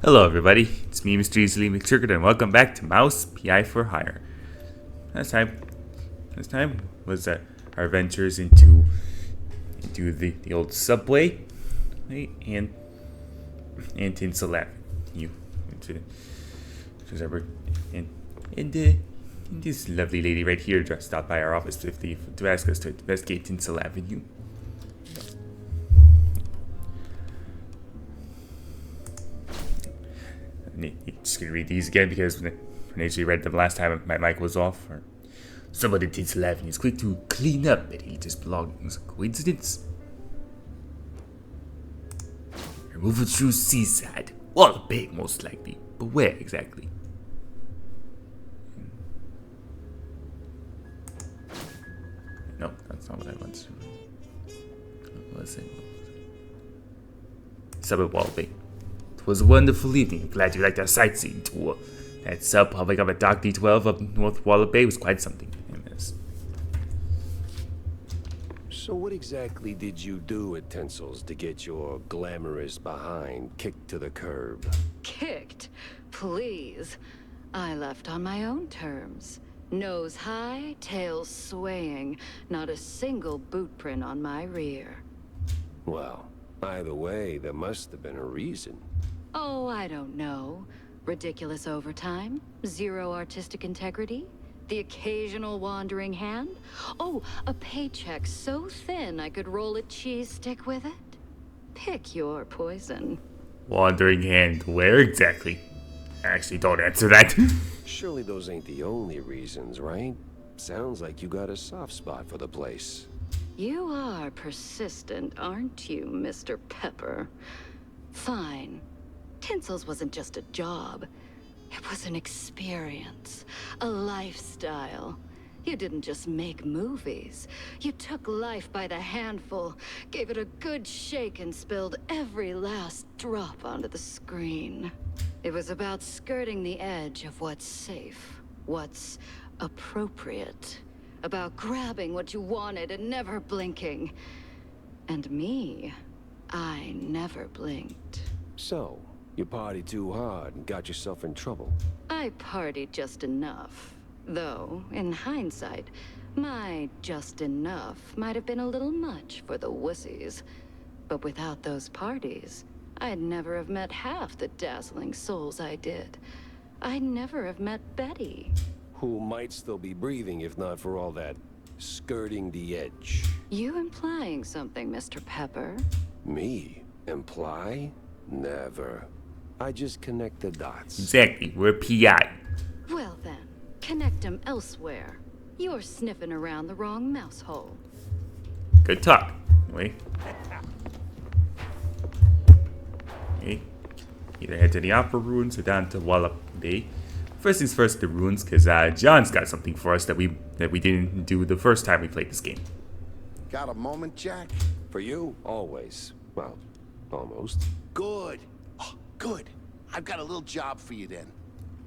Hello everybody, it's me Mr. Easily McCircuit and welcome back to Mouse PI for Hire. Last time was our adventures into the old subway, right? and Tinsel Avenue. And this lovely lady right here just stopped by our office to ask us to investigate Tinsel Avenue. Just gonna read these again because when I actually read them last time, my mic was off. Someone at Tinsel Avenue is quick to clean up Betty Lita's belongings. Coincidence? Remove it through Seaside. Well, big, most likely. But where exactly? No, that's not what I want to do. What was it? Subway Wallaby. It was a wonderful evening. Glad you liked our sightseeing tour. That sub public of a Dock D12 up North Wallaby was quite something. So what exactly did you do at Tinsel's to get your glamorous behind kicked to the curb? Kicked? Please. I left on my own terms. Nose high, tail swaying, not a single boot print on my rear. Well, either way, there must have been a reason. Oh, I don't know. Ridiculous overtime? Zero artistic integrity? The occasional wandering hand? Oh, a paycheck so thin I could roll a cheese stick with it? Pick your poison. Wandering hand, where exactly? Actually, don't answer that. Surely those ain't the only reasons, right? Sounds like you got a soft spot for the place. You are persistent, aren't you, Mr. Pepper? Fine. Tinsel's wasn't just a job. It was an experience, a lifestyle. You didn't just make movies. You took life by the handful, gave it a good shake, and spilled every last drop onto the screen. It was about skirting the edge of what's safe, what's appropriate, about grabbing what you wanted and never blinking. And me, I never blinked. So, you partied too hard and got yourself in trouble. I partied just enough. Though, in hindsight, my just enough might have been a little much for the wussies. But without those parties, I'd never have met half the dazzling souls I did. I'd never have met Betty. Who might still be breathing if not for all that skirting the edge. You implying something, Mr. Pepper? Me? Imply? Never. I just connect the dots. Exactly, we're PI. Well then, connect them elsewhere. You're sniffing around the wrong mouse hole. Good talk. Anyway. Okay. Either head to the Opera Ruins or down to Wallop Bay. First things first, the ruins, because John's got something for us that we didn't do the first time we played this game. Got a moment, Jack? For you, always. Well, almost. Good. Oh, good. I've got a little job for you then.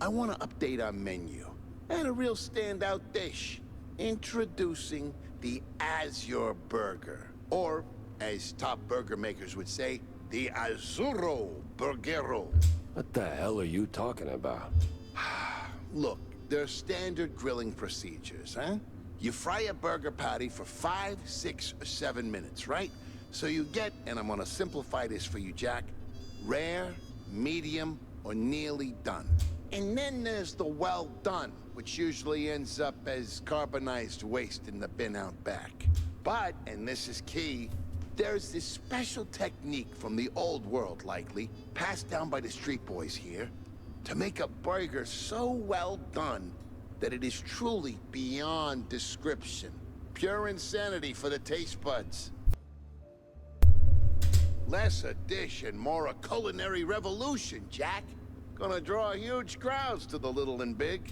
I want to update our menu. And a real standout dish. Introducing the Azure Burger. Or, as top burger makers would say, the Azzurro Burgero. What the hell are you talking about? Look, there's standard grilling procedures, huh? You fry a burger patty for 5, 6, or 7 minutes, right? So you get, and I'm gonna simplify this for you, Jack, rare, medium, or nearly done. And then there's the well done, which usually ends up as carbonized waste in the bin out back. But, and this is key, there's this special technique from the old world, likely, passed down by the street boys here, to make a burger so well done that it is truly beyond description. Pure insanity for the taste buds. Less a dish and more a culinary revolution, Jack. Gonna draw huge crowds to the little and big.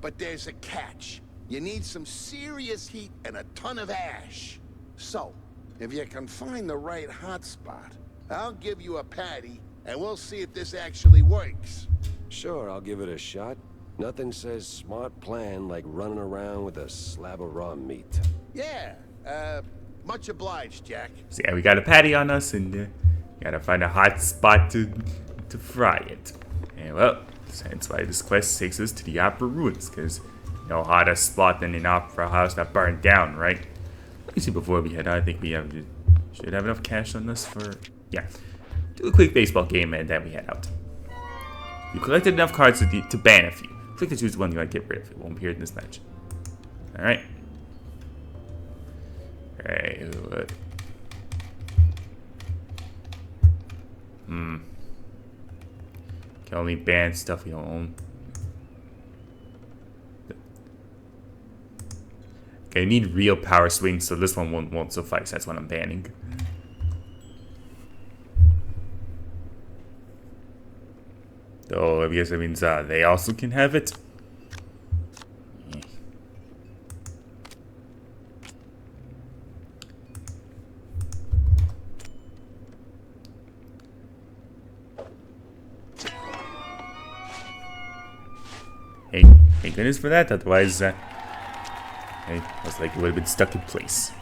But there's a catch. You need some serious heat and a ton of ash. So, if you can find the right hotspot, I'll give you a patty, and we'll see if this actually works. Sure, I'll give it a shot. Nothing says smart plan like running around with a slab of raw meat. Yeah, much obliged, Jack. So yeah, we got a patty on us and gotta find a hot spot to to fry it. And well, that's why this quest takes us to the opera ruins, because you know how to spot in an opera house that burned down, right? Actually, before we head out, I think we should have enough cash on us for, yeah, do a quick baseball game and then we head out. You collected enough cards to ban a few. Click to choose one you want to get rid of. It won't appear in this match. Alright. Alright. Can only ban stuff we don't own. Okay, I need real power swings, so this one won't suffice. That's what I'm banning. Oh, I guess that means they also can have it. Hey, thank goodness for that. Otherwise, I was like, it would have been stuck in place.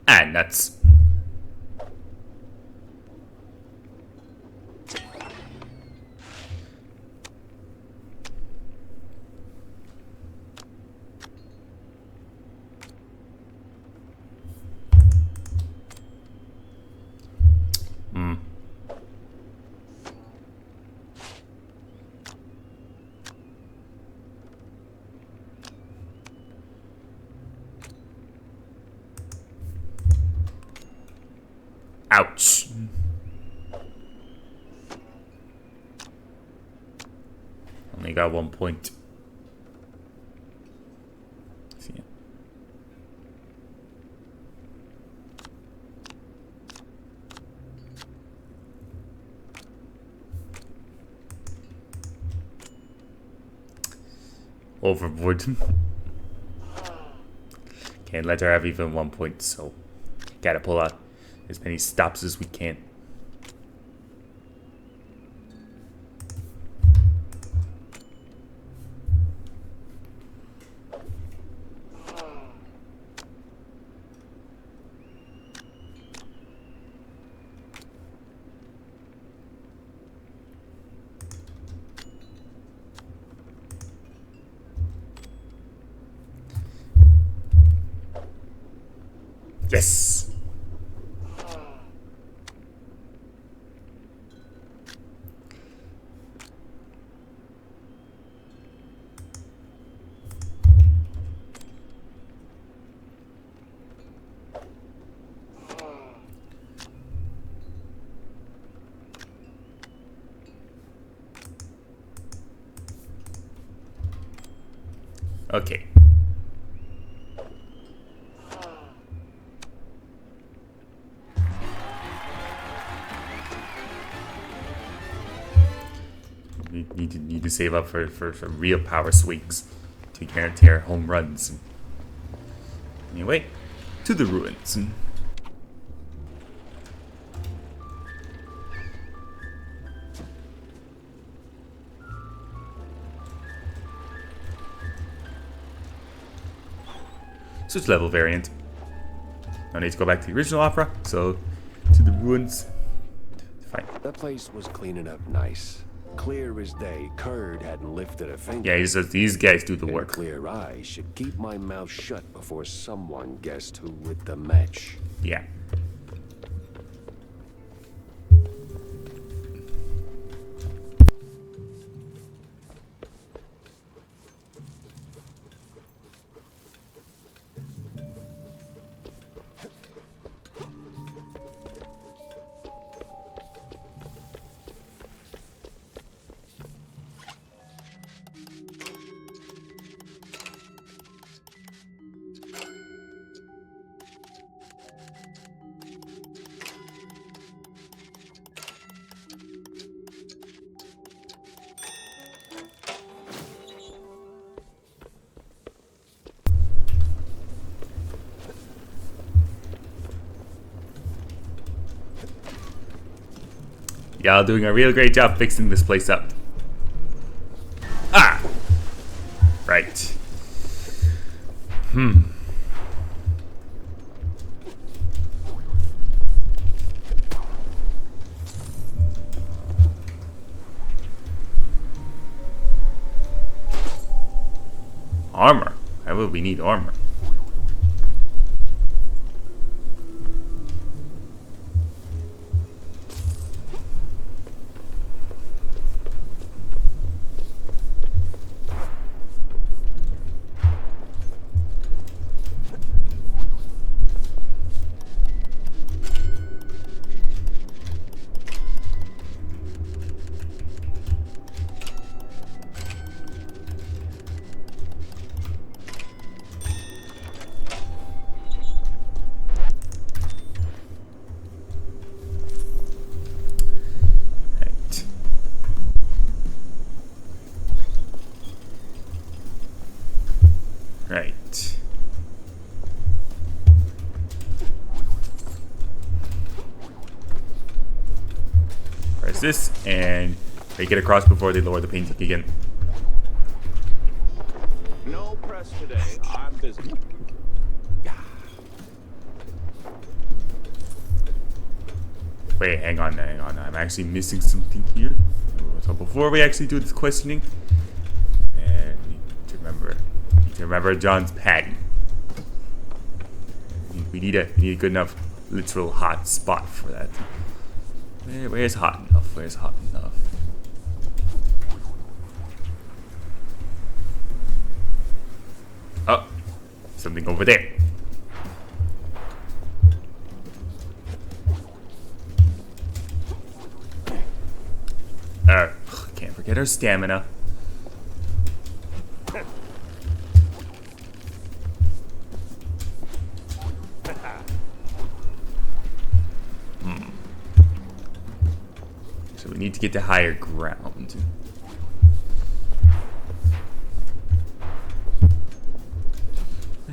Ah, nuts. Ouch. Only got 1 point. See ya. Overboard. Can't let her have even 1 point, so gotta pull out as many stops as we can. Yes! Okay. We need to save up for some real power swings to guarantee our home runs. Anyway, to the ruins. Switch level variant. No need to go back to the original opera, so to the ruins. Fine. That place was cleaning up nice. Clear as day, Curd hadn't lifted a finger. Yeah, he says these guys do the And work. clear eyes should keep my mouth shut before someone guessed who lit the match. Yeah. Y'all doing a real great job fixing this place up. Ah! Right. Armor? Why would we need armor? Right. Press this and make it across before they lower the painting again. No press today. I'm busy. Wait, hang on. I'm actually missing something here. So before we actually do this questioning, and we need to remember John's patty. We need a good enough literal hot spot for that. Where's hot enough? Where's hot enough? Oh, something over there. Can't forget our stamina. So we need to get to higher ground.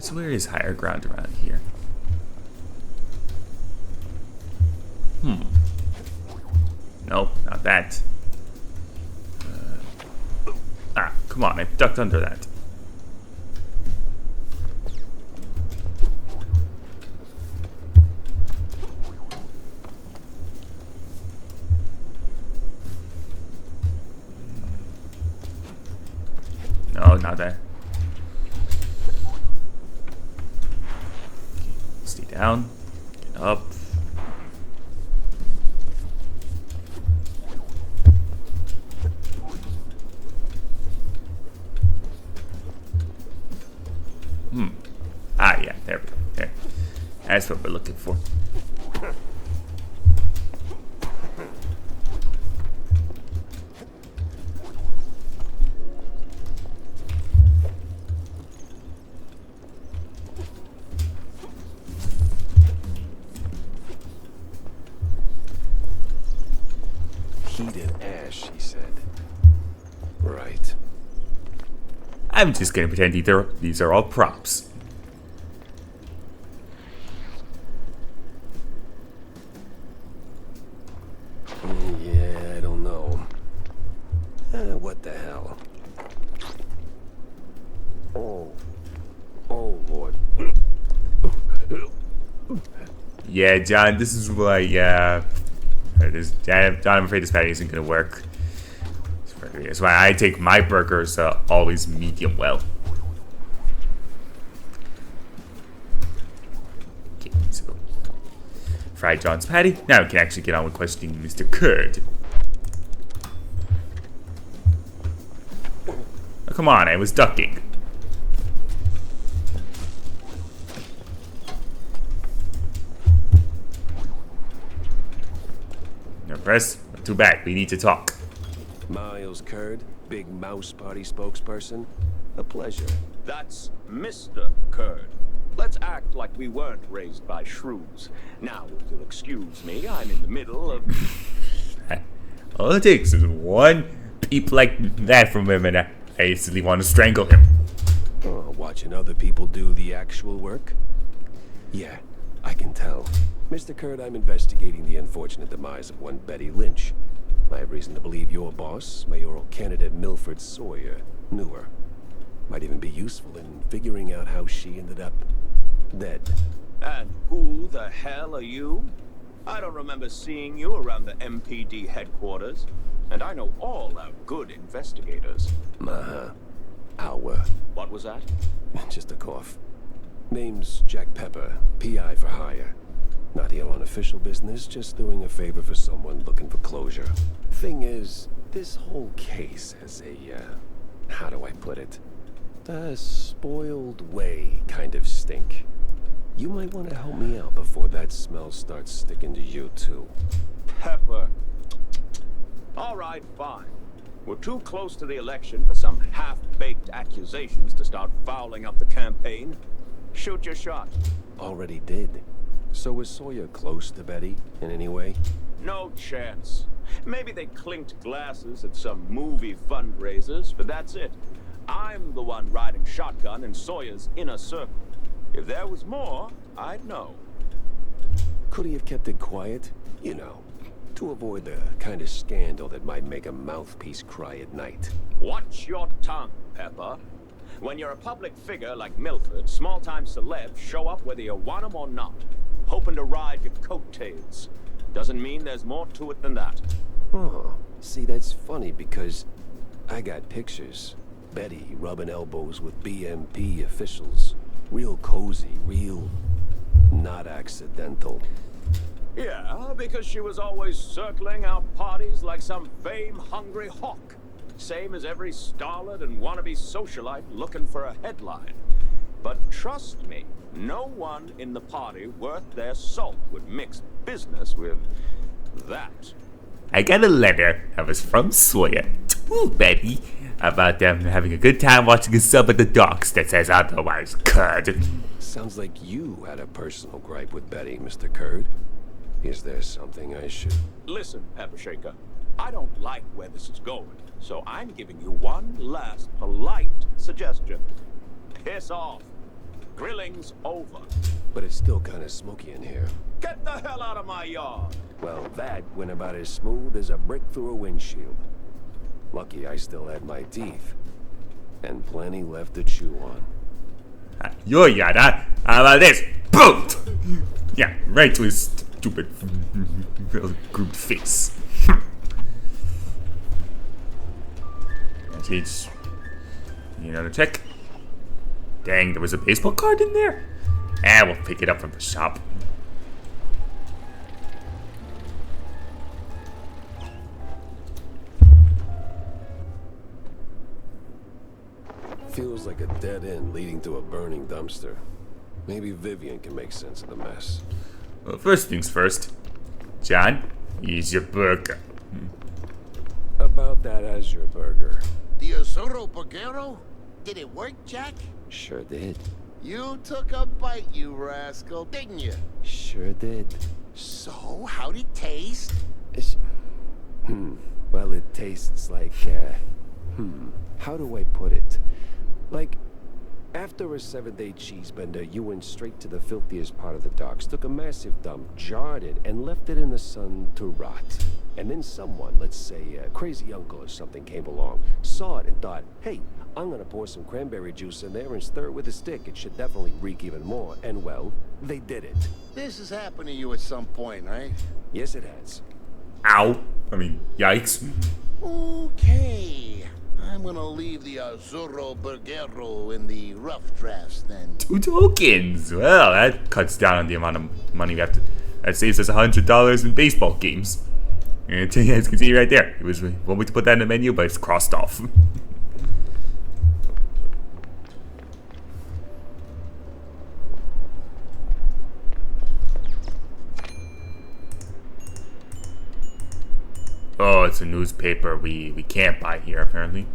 So where is higher ground around here? Nope, not that. Come on, I ducked under that. No, not that. Stay down. Get up. Ah, yeah, there we go. There. That's what we're looking for. Heated ash, he said. Right. I'm just gonna pretend these are all props. Yeah, I don't know. What the hell? Oh, Lord. Yeah, John, this is why, John, I'm afraid this patty isn't gonna work. That's why I take my burgers always medium well. Okay, so fried John's patty. Now we can actually get on with questioning Mr. Curd. Oh, come on, I was ducking. No press. Not too bad. We need to talk. Miles Curd, Big Mouse Party spokesperson. A pleasure. That's Mr. Curd. Let's act like we weren't raised by shrews. Now, if you'll excuse me, I'm in the middle of... All it takes is one peep like that from him and I instantly want to strangle him. Oh, watching other people do the actual work? Yeah, I can tell. Mr. Curd, I'm investigating the unfortunate demise of one Betty Lynch. I have reason to believe your boss, mayoral candidate Milford Sawyer, knew her. Might even be useful in figuring out how she ended up dead. And who the hell are you? I don't remember seeing you around the MPD headquarters. And I know all our good investigators. Our. What was that? Just a cough. Name's Jack Pepper, PI for hire. Not here on official business, just doing a favor for someone looking for closure. Thing is, this whole case has a, how do I put it? A spoiled way kind of stink. You might want to help me out before that smell starts sticking to you too. Pepper. All right, fine. We're too close to the election for some half-baked accusations to start fouling up the campaign. Shoot your shot. Already did. So was Sawyer close to Betty in any way? No chance. Maybe they clinked glasses at some movie fundraisers, but that's it. I'm the one riding shotgun in Sawyer's inner circle. If there was more, I'd know. Could he have kept it quiet? You know, to avoid the kind of scandal that might make a mouthpiece cry at night. Watch your tongue, Pepper. When you're a public figure like Milford, small-time celebs show up whether you want them or not, hoping to ride your coattails. Doesn't mean there's more to it than that. Oh, see, that's funny because I got pictures. Betty rubbing elbows with BMP officials. Real cozy, real not accidental. Yeah, because she was always circling our parties like some fame-hungry hawk. Same as every starlet and wannabe socialite looking for a headline. But trust me, no one in the party worth their salt would mix business with that. I got a letter that was from Sawyer to Betty about them having a good time watching a sub at the docks that says otherwise, Curd. Sounds like you had a personal gripe with Betty, Mr. Curd. Is there something I should... Listen, Pepper Shaker, I don't like where this is going, so I'm giving you one last polite suggestion. Piss off. Grilling's over. But it's still kind of smoky in here. Get the hell out of my yard. Well, that went about as smooth as a brick through a windshield. Lucky I still had my teeth. And plenty left to chew on. Your yard, huh? How about this? Boom! Yeah, right to his stupid group face. Let's another check. Dang, there was a baseball card in there? We'll pick it up from the shop. Feels like a dead end leading to a burning dumpster. Maybe Vivian can make sense of the mess. Well, first things first. John, here's your burger. About that as your burger. The Azuro Burgero? Did it work, Jack? Sure did. You took a bite, you rascal, didn't you? Sure did. So, how'd it taste? It's... Well, it tastes like, how do I put it? Like, after a 7-day cheese bender, you went straight to the filthiest part of the docks, took a massive dump, jarred it, and left it in the sun to rot. And then someone, let's say a crazy uncle or something, came along, saw it and thought, hey, I'm gonna pour some cranberry juice in there and stir it with a stick. It should definitely reek even more. And well, they did it. This has happened to you at some point, right? Yes, it has. Ow. I mean, yikes. Okay. I'm gonna leave the Azuro Burgero in the rough drafts then. 2 tokens. Well, that cuts down on the amount of money we have to. That saves us $100 in baseball games. And you guys can see right there. It was want me to put that in the menu, but it's crossed off. Oh, it's a newspaper we can't buy here, apparently.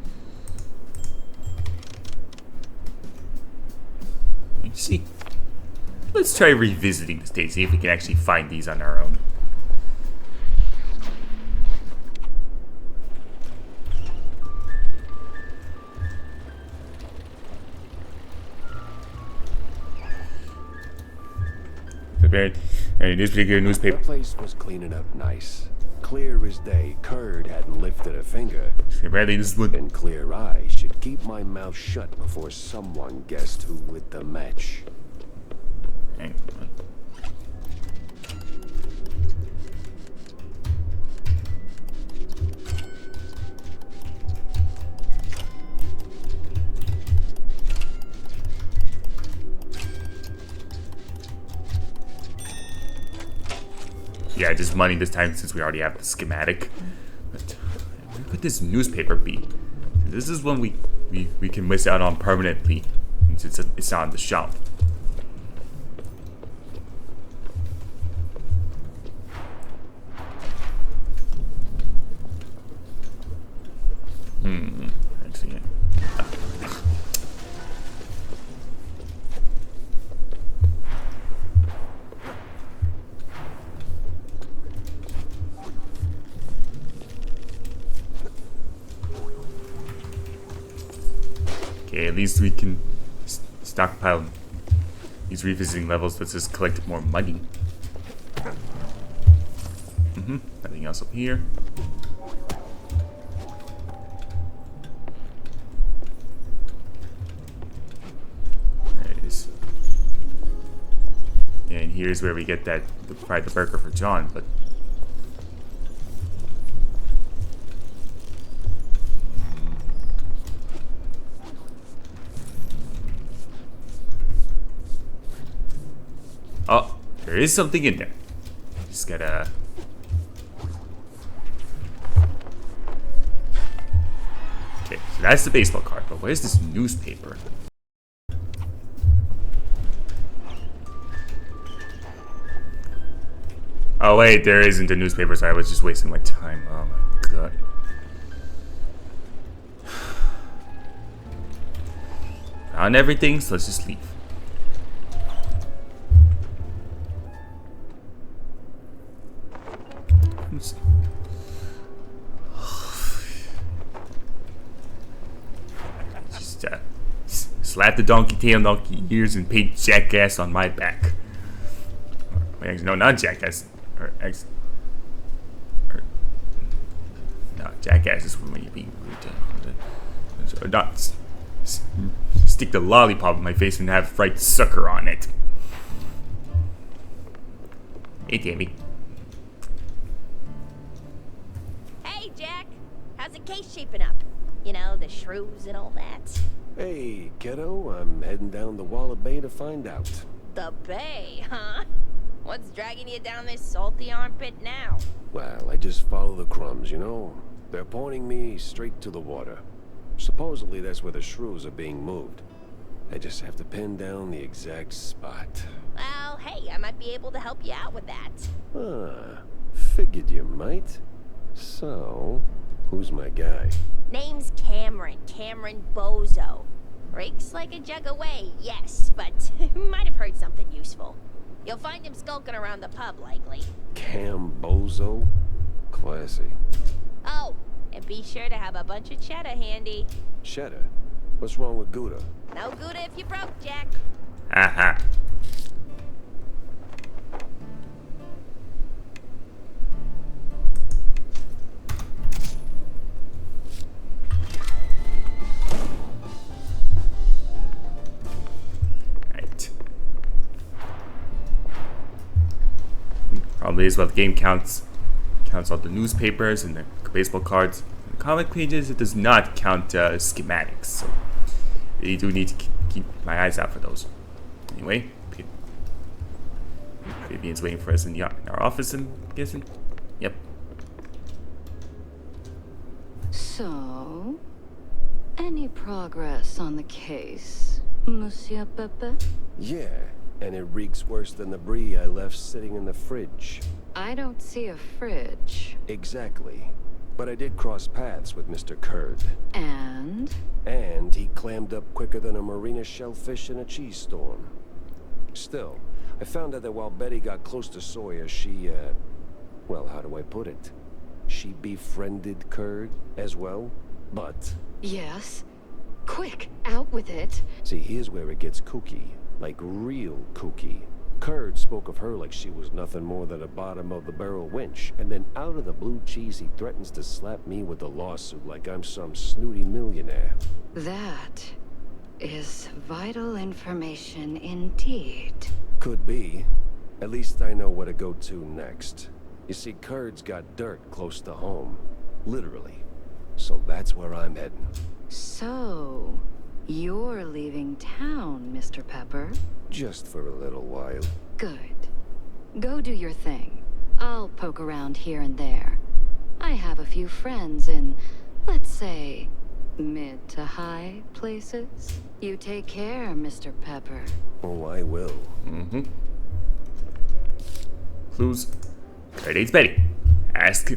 Let's see. Let's try revisiting the state, see if we can actually find these on our own. Very newspaper. The place was cleaning up nice. clear as day, Curd hadn't lifted a finger. Apparently this would... And clear eyes should keep my mouth shut before someone guessed who lit the match. Hang on. Yeah, just money this time since we already have the schematic. But where could this newspaper be? This is one we can miss out on permanently since it's not on the shelf. Actually, okay, at least we can stockpile these revisiting levels. Let's just collect more money. Nothing else up here. There it is. And here's where we get that the burger for John, but oh, there is something in there. Just gotta... Okay, so that's the baseball card, but where's this newspaper? Oh wait, there isn't a newspaper, so I was just wasting my time. Oh my god. Found everything, so let's just leave. Just slap the donkey tail, donkey ears, and paint jackass on my back. Wait, actually, no, not jackass. No, jackass is when you're being rude. Or not stick the lollipop in my face and have fried sucker on it. Hey, Tammy. Hey, Jack. How's the case shaping up? You know, the shrews and all that. Hey, kiddo, I'm heading down the Wall of Bay to find out. The bay, huh? What's dragging you down this salty armpit now? Well, I just follow the crumbs, you know? They're pointing me straight to the water. Supposedly that's where the shrews are being moved. I just have to pin down the exact spot. Well, hey, I might be able to help you out with that. Ah, figured you might. So, who's my guy? Name's Cameron Bozo. Breaks like a jug away, yes, but might have heard something useful. You'll find him skulking around the pub, likely. Bozo? Classy. Oh, and be sure to have a bunch of cheddar handy. Cheddar? What's wrong with Gouda? No Gouda if you broke, Jack. Haha. Right. Probably is what the game counts all the newspapers and the baseball cards. The comic pages, it does not count schematics, so you do need to keep my eyes out for those. Anyway, Fabian's waiting for us in our office, I'm guessing. Yep. So, any progress on the case, Monsieur Pepe? Yeah, and it reeks worse than the brie I left sitting in the fridge. I don't see a fridge. Exactly. But I did cross paths with Mr. Curd. And? And he clammed up quicker than a marina shellfish in a cheese storm. Still, I found out that while Betty got close to Sawyer, she, well, how do I put it? She befriended Curd as well, but... Yes. Quick, out with it. See, here's where it gets kooky. Like real kooky. Kurd spoke of her like she was nothing more than a bottom-of-the-barrel wench, and then out of the blue cheese he threatens to slap me with a lawsuit like I'm some snooty millionaire. That is vital information indeed. Could be. At least I know where to go to next. You see, Kurd's got dirt close to home. Literally. So that's where I'm heading. So, you're leaving town, Mr. Pepper? Just for a little while. Good. Go do your thing. I'll poke around here and there. I have a few friends in, let's say, mid to high places. You take care, Mr. Pepper. Oh, I will. Mm-hmm. Clues. Kurt dates Betty. Ask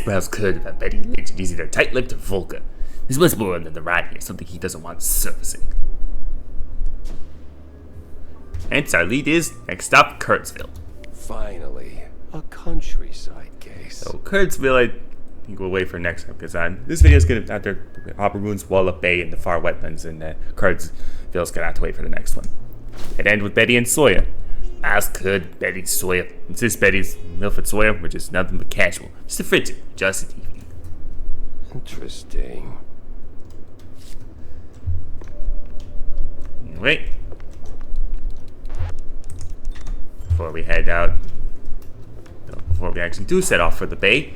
Miles Kurt about Betty Lynch, and he's either tight-lipped or vulgar. There's much more under the rod here, something he doesn't want surfacing. Hence, our lead is, next stop, Kurtzville. Finally, a countryside case. So, Kurtzville, I think we'll wait for next time, because this video is going to, after Hopper Moon's Wallop Bay and the far wetlands, and Kurtzville's going to have to wait for the next one. It ends with Betty and Sawyer. Miles Kurd, Betty, Sawyer. Insists Betty's Milford Sawyer, which is nothing but casual. Just a friendship, just an evening. Interesting. Wait. Before we head out, before we actually do set off for the bay,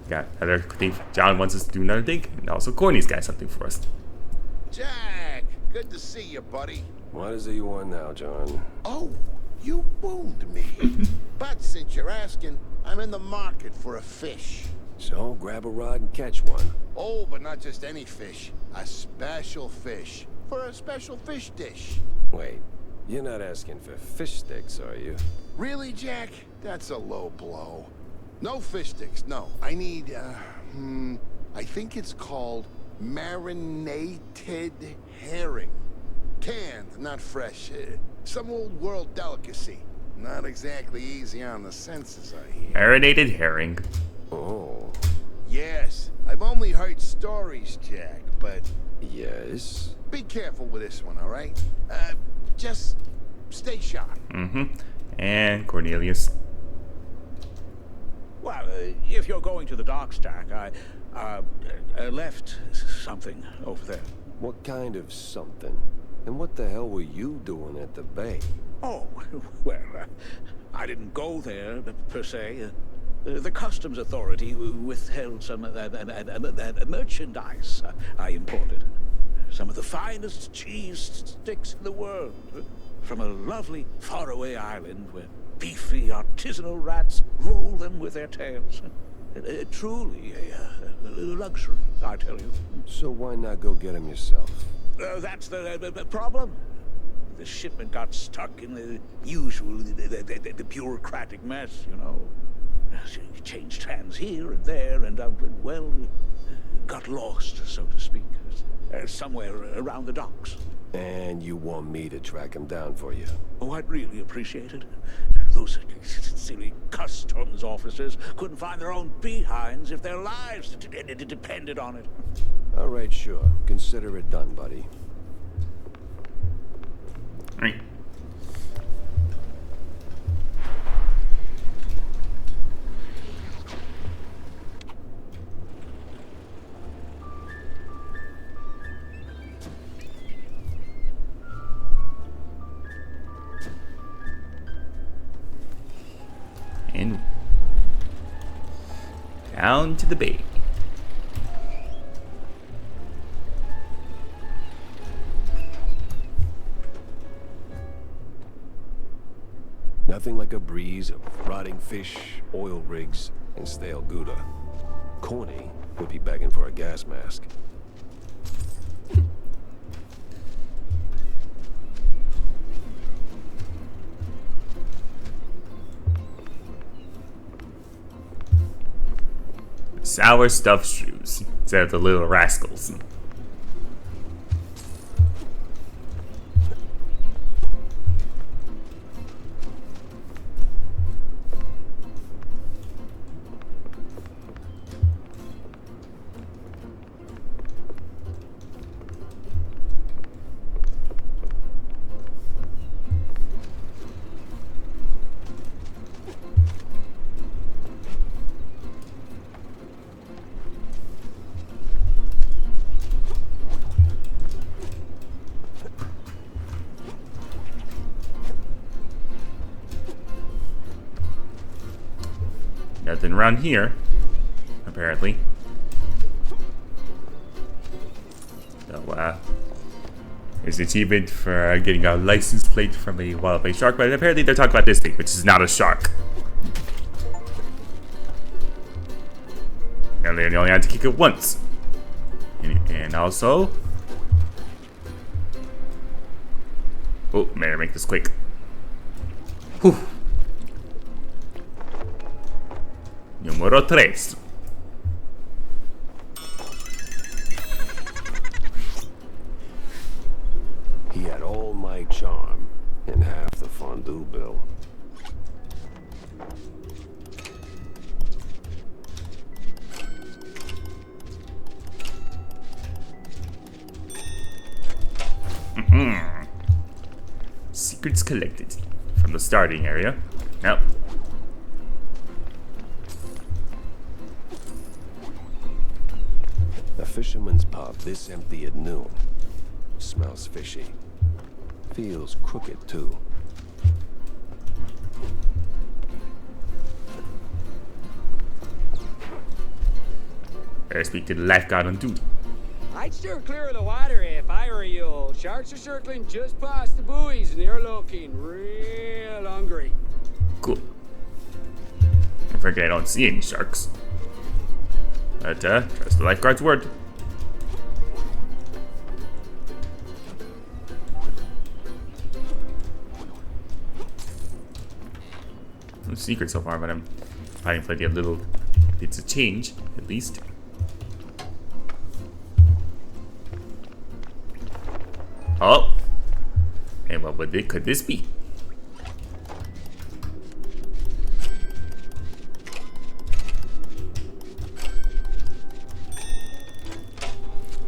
got another thing. John wants us to do another thing, and also Corny's got something for us. Jack, good to see you, buddy. What is it you want now, John? Oh, you boomed me. But since you're asking, I'm in the market for a fish. So, grab a rod and catch one. Oh, but not just any fish. A special fish. For a special fish dish. Wait, you're not asking for fish sticks, are you? Really, Jack? That's a low blow. No fish sticks, no. I need, I think it's called marinated herring. Canned, not fresh. Some old world delicacy. Not exactly easy on the senses, I hear. Marinated herring. Oh. Yes, I've only heard stories, Jack, but Yes? be careful with this one, all right? Just stay sharp. Mm-hmm. And Cornelius. Well, if you're going to the docks, Jack, I left something over there. What kind of something? And what the hell were you doing at the bay? Oh, well, I didn't go there, per se. The customs authority withheld some merchandise I imported. Some of the finest cheese sticks in the world. From a lovely faraway island where beefy artisanal rats roll them with their tails. Truly a luxury, I tell you. So why not go get him yourself? That's the problem. The shipment got stuck in the usual, the bureaucratic mess, you know. It changed hands here and there, and well, got lost, so to speak, somewhere around the docks. And you want me to track him down for you? Oh, I'd really appreciate it. Those silly customs officers couldn't find their own behinds if their lives depended on it. All right, sure. Consider it done, buddy. Right. And down to the bay. Nothing like a breeze of rotting fish, oil rigs, and stale Gouda. Corny would be begging for a gas mask. Sour stuffed shoes instead of the little rascals. Nothing around here, apparently. So, there's an achievement for getting a license plate from a wildlife shark, but apparently they're talking about this thing, which is not a shark. And they only had to kick it once. And also... Oh, better make this quick. Whew. Número 3. He had all my charm and half the fondue bill. Secrets collected from the starting area. Now, A fisherman's pub this empty at noon. Smells fishy. Feels crooked, too. better speak to the lifeguard on duty. I'd steer clear of the water if I were you. Sharks are circling just past the buoys and they're looking real hungry. Cool. I'm afraid I don't see any sharks. But, trust the lifeguard's word. No secret so far, but I'm finding plenty of little bits of change, at least. Oh! And what could this be?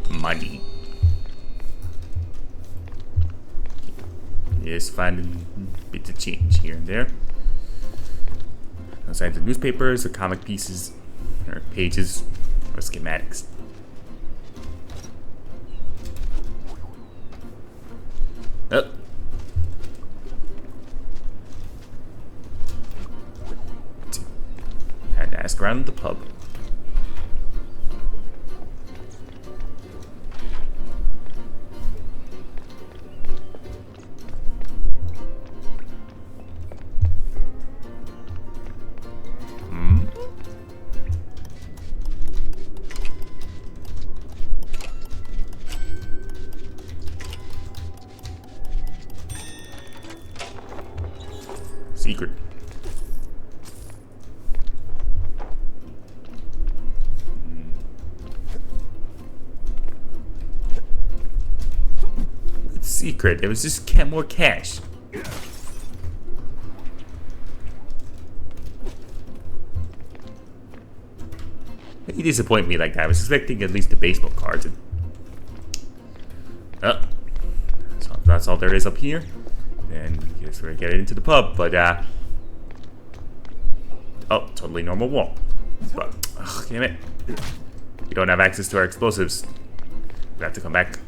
Money. Yes, finding bits of change here and there. No signs of newspapers or comic pieces, or pages, or schematics. Oh. Had to ask around at the pub. Secret. It's secret. It was just more cash. You disappoint me like that. I was expecting at least the baseball cards. Oh, so that's all there is up here. And I guess we're getting into the pub, but oh, totally normal wall. But damn it, you don't have access to our explosives. We have to come back.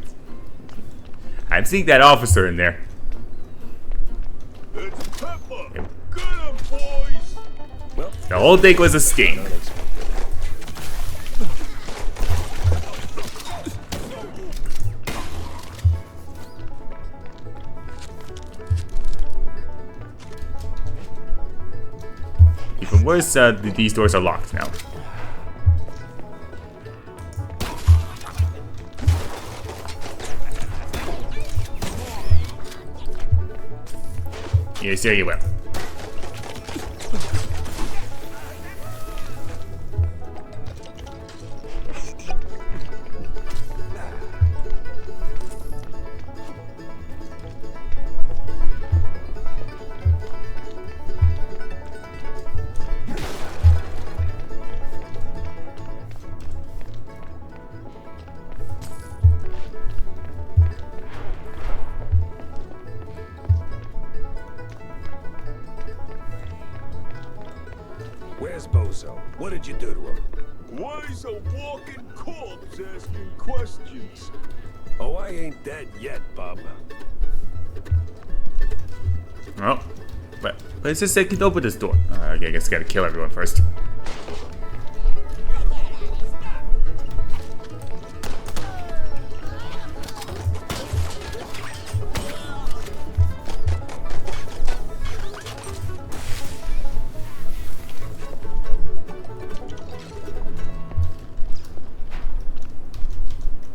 I'm seeing that officer in there. It's Pepper. Get him, boys. Well, The whole thing was a sting. Even worse, these doors are locked now. Yes, there you will. where's Bozo? What did you do to him? Why's a walking corpse asking questions? Oh, I ain't dead yet, bub. Oh, but let's just say, can open this door. I guess I gotta kill everyone first.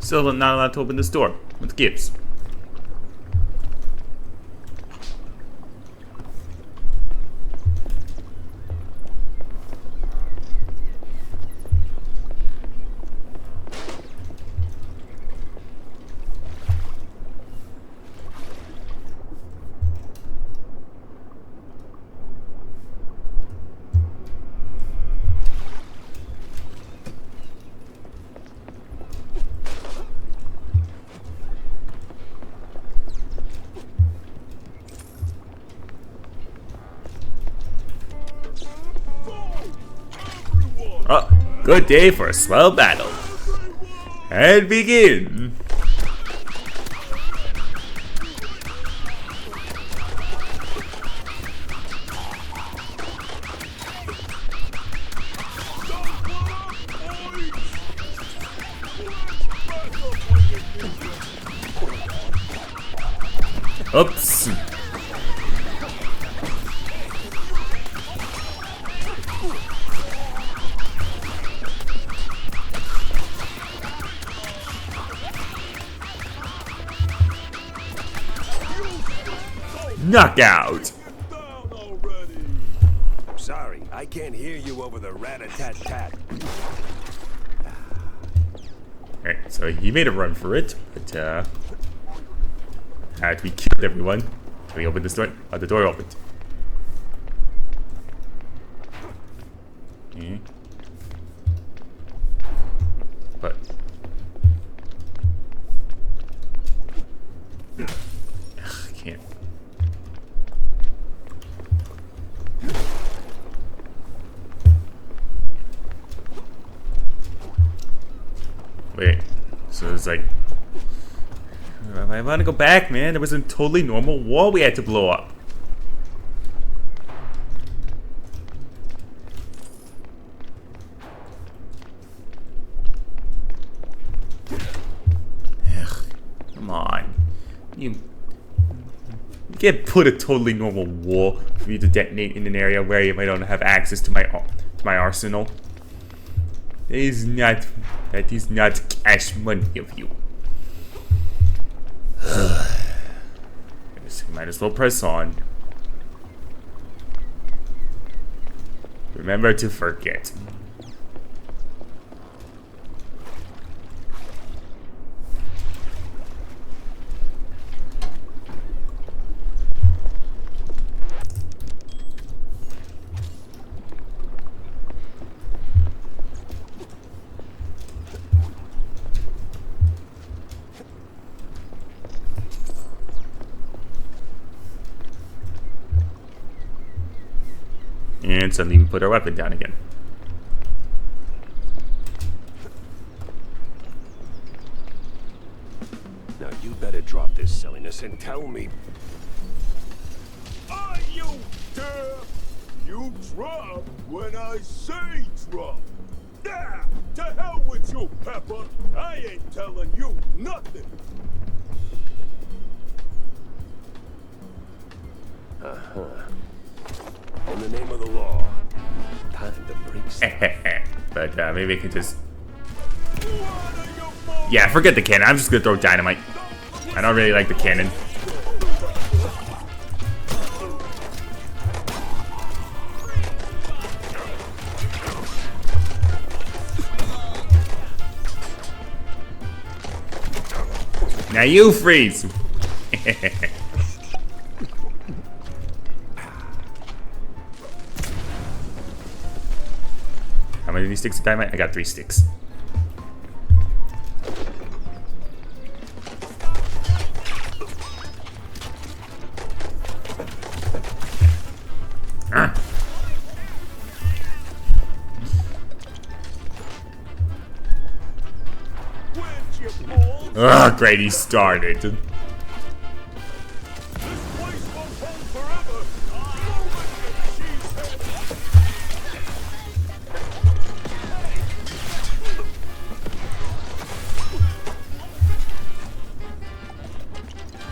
Still not allowed to open this door. What gives? Oh, good day for a swell battle. And begin. Oops. Knockout. Sorry, I can't hear you over the rat-a-tat-tat. Alright, so he made a run for it, but we killed everyone. Can we open this door? Oh, the door opened. Okay. But I can't. Wait, so it's like, I want to go back, man. There was a totally normal wall we had to blow up. Ugh, come on. You can't put a totally normal wall for you to detonate in an area where you might not have access to my arsenal. That is not cash money of you. Might as well press on. Remember to forget. And suddenly we put our weapon down again. Now you better drop this silliness and tell me. Are you deaf? You drop when I say drop. Yeah, to hell with you, Pepper. I ain't telling you nothing. In the name of the law, time to break some. But maybe I can just... Yeah, forget the cannon. I'm just gonna throw dynamite. I don't really like the cannon. Now you freeze! How many sticks of dynamite? I got 3 sticks. Ugh, great, he started.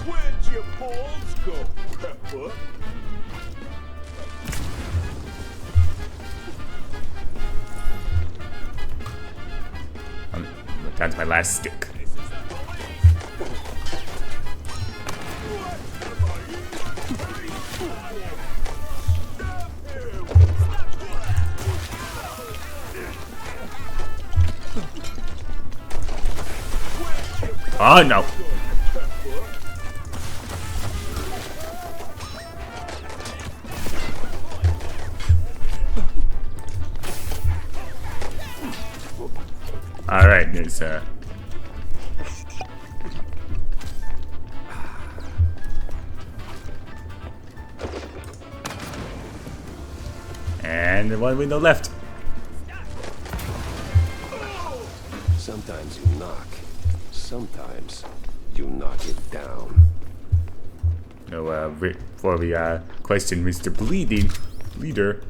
Where'd your balls go, Pepper? Down to my last stick. This is Oh no. Alright, there's and the one window left. Sometimes you knock. Sometimes you knock it down. No, before we question Mr. Bleeder.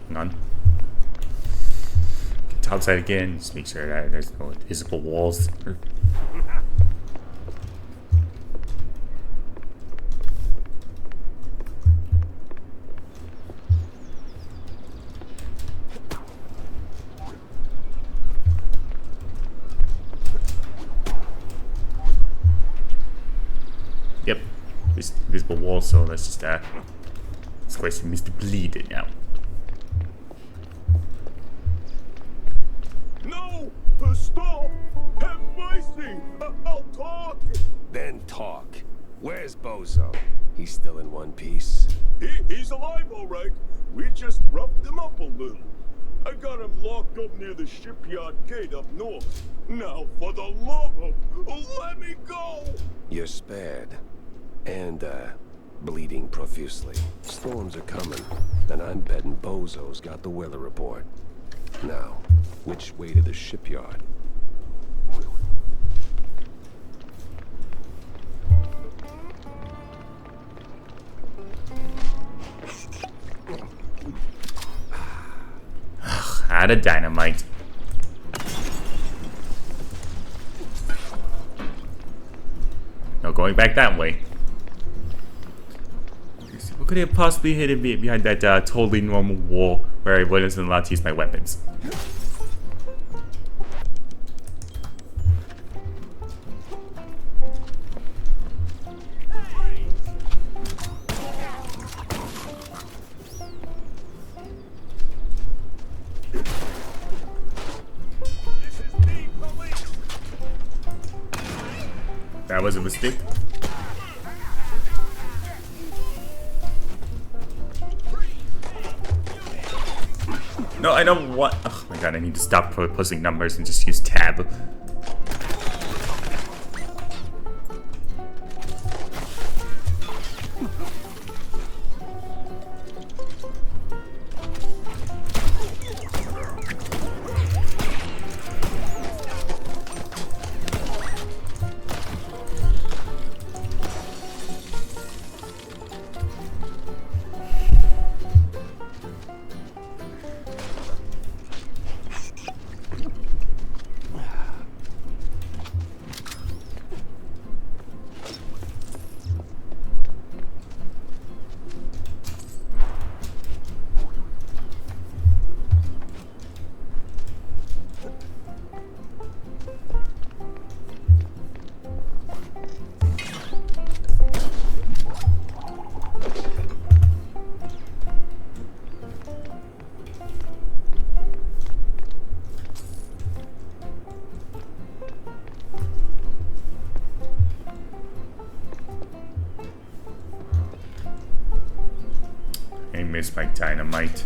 Hang on. Get to outside again. Just make sure that there's no visible walls. Yep, visible walls. So let's just let's question Mr. Bleeder now. No! Stop! Have mercy! I'll talk! Then talk. Where's Bozo? He's still in one piece. He's alive, all right. We just roughed him up a little. I got him locked up near the shipyard gate up north. Now, for the love of... let me go! You're spared. And, bleeding profusely. Storms are coming, and I'm betting Bozo's got the weather report. Now, which way to the shipyard? Out of dynamite. No going back that way. What could have possibly hidden behind that totally normal wall where I wasn't allowed to use my weapons? That was a mistake. No, I don't want. Oh my god, I need to stop pushing numbers and just use tab. I miss my dynamite.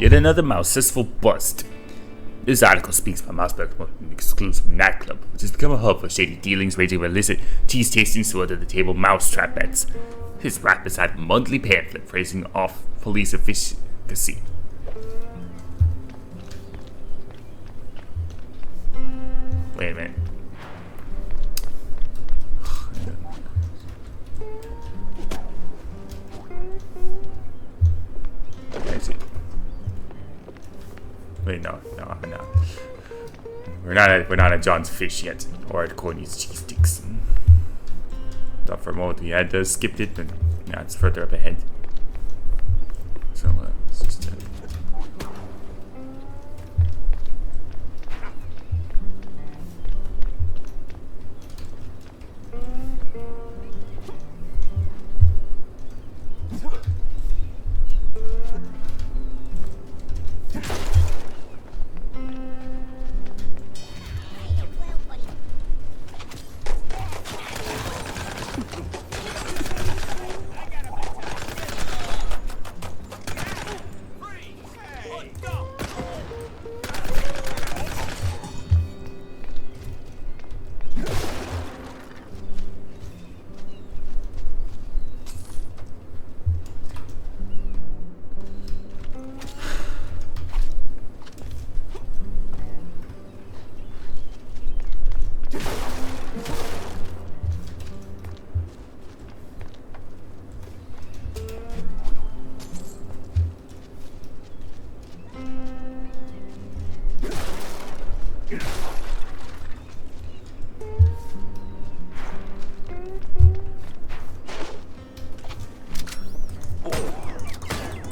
Yet another mouseful bust. This article speaks about Mouseburg, an exclusive nightclub, which has become a hub for shady dealings ranging from illicit cheese tastings to under-the-table mousetrap bets. His wrapped beside a monthly pamphlet praising off police efficacy. Wait a minute. I see. Wait, no, I'm not. We're not at John's Fish yet, or at Courtney's Cheese Sticks. Thought for a moment we had skipped it, but now it's further up ahead. So let's just.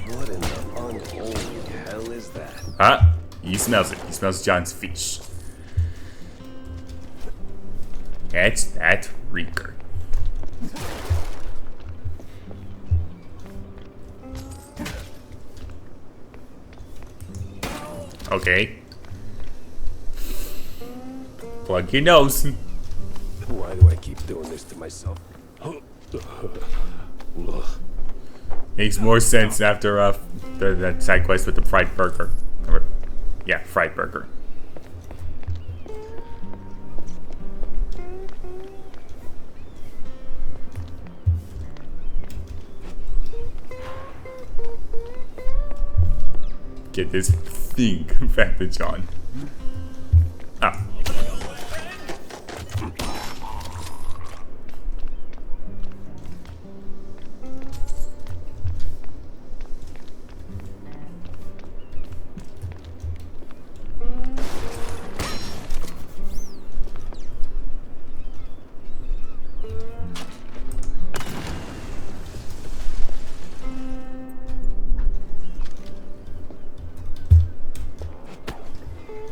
What in the unholy hell is that? Ah, he smells it. He smells John's fish. That's that reeker. Okay. Plug your nose. Why do I keep doing this to myself? Makes more sense after that side quest with the fried burger. Yeah, fried burger. Get this thing back to John. Ah.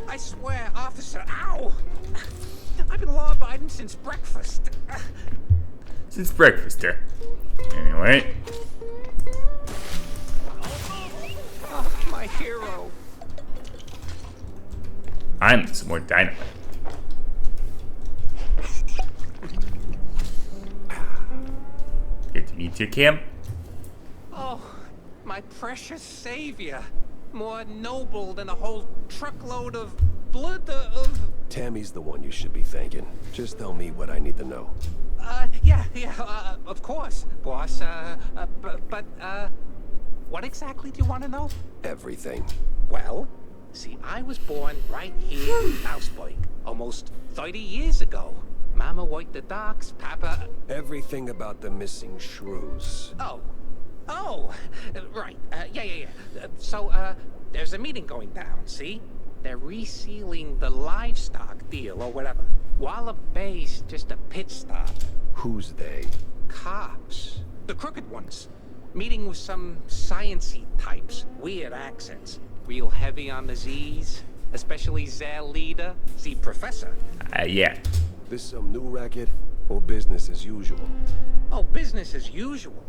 I swear, officer, ow! I've been law-abiding since breakfast. Since breakfast there. Anyway. Oh, my hero. I'm some more dynamite. Good to meet you, Cam. Oh, my precious savior. More noble than a whole truckload of blood of... Tammy's the one you should be thanking. Just tell me what I need to know. Yeah, of course, boss. What exactly do you want to know? Everything. Well, see, I was born right here in Mouseburg, almost 30 years ago. Mama worked the docks, Papa... Everything about the missing shrews. Oh, right. Yeah. So, there's a meeting going down, see? They're resealing the livestock deal or whatever. Walla Bay's just a pit stop. Who's they? Cops. The crooked ones. Meeting with some science-y types. Weird accents. Real heavy on the Z's. Especially their leader, the professor. Yeah. This some new racket or business as usual? Oh, business as usual.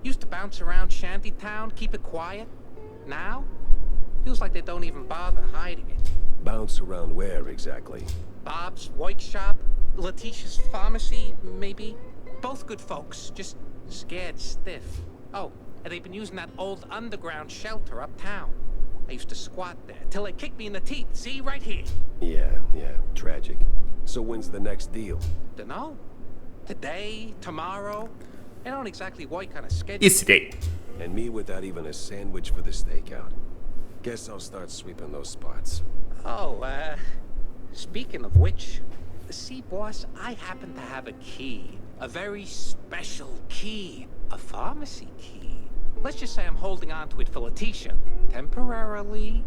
Used to bounce around Shantytown, keep it quiet. Now, feels like they don't even bother hiding it. Bounce around where exactly? Bob's workshop, Letitia's pharmacy, maybe. Both good folks, just scared stiff. Oh, and they've been using that old underground shelter uptown. I used to squat there till they kicked me in the teeth. See, right here. Yeah, tragic. So when's the next deal? Dunno. Today, tomorrow. I don't exactly work on a schedule. It's today. And me without even a sandwich for the stakeout. Guess I'll start sweeping those spots. Oh, speaking of which, see, boss, I happen to have a key. A very special key. A pharmacy key. Let's just say I'm holding on to it for Letitia. Temporarily.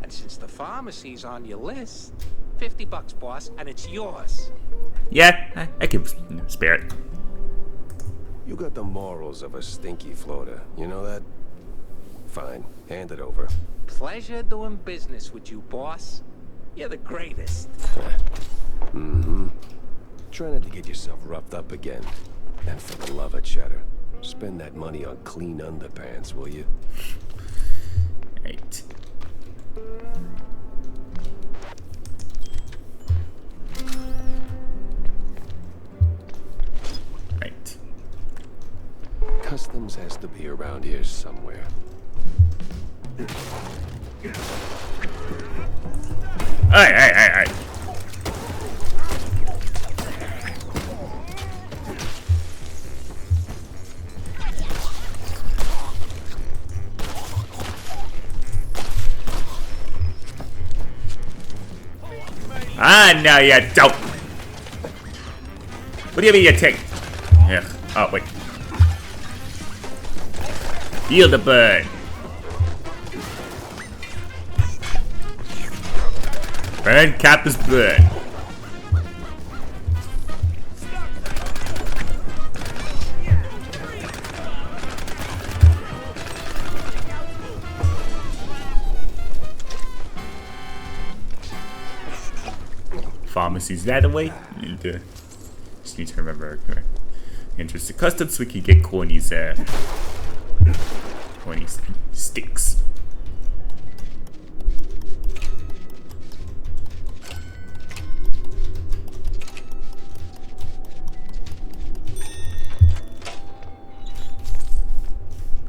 And since the pharmacy's on your list, $50, boss, and it's yours. Yeah, I can spare it. You got the morals of a stinky floater, you know that? Fine, hand it over. Pleasure doing business with you, boss. You're the greatest. Mm-hmm. Try not to get yourself roughed up again. And for the love of cheddar, spend that money on clean underpants, will you? Right. Right. Customs has to be around here somewhere. Alright. Ah, no, you don't. What do you mean you take? Yeah. Oh, wait. Feel the burn. Burn, Kappa's burn. Pharmacy's that away. Just need to remember our interest in customs so we can get Corny's sticks.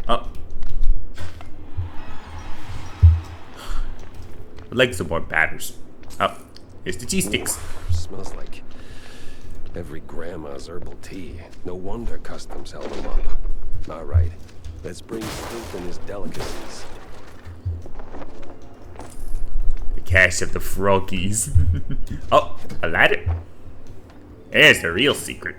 Oh. I'd like some more batters. Oh. Here's the cheese sticks. Smells like every grandma's herbal tea. No wonder customs held them up. All right, let's bring Stink and his delicacies. The cache of the froggies. Oh, a ladder. There's the real secret.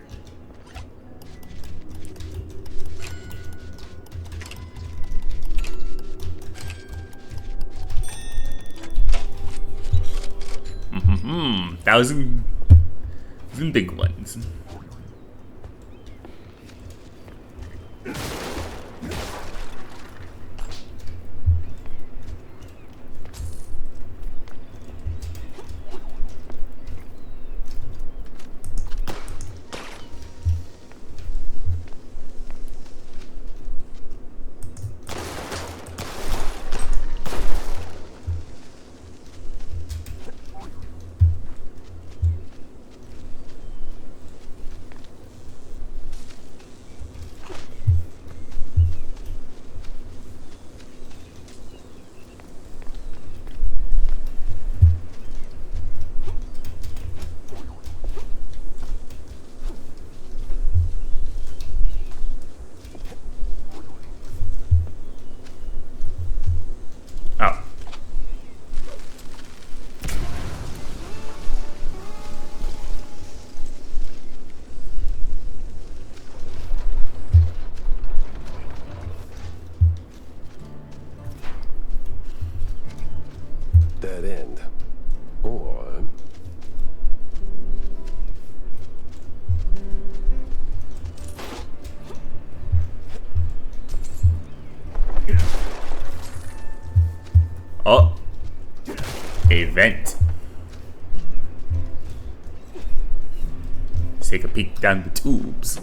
Thousand big ones. Oh. Dead end. Or... Oh. A vent. Let's take a peek down the tubes.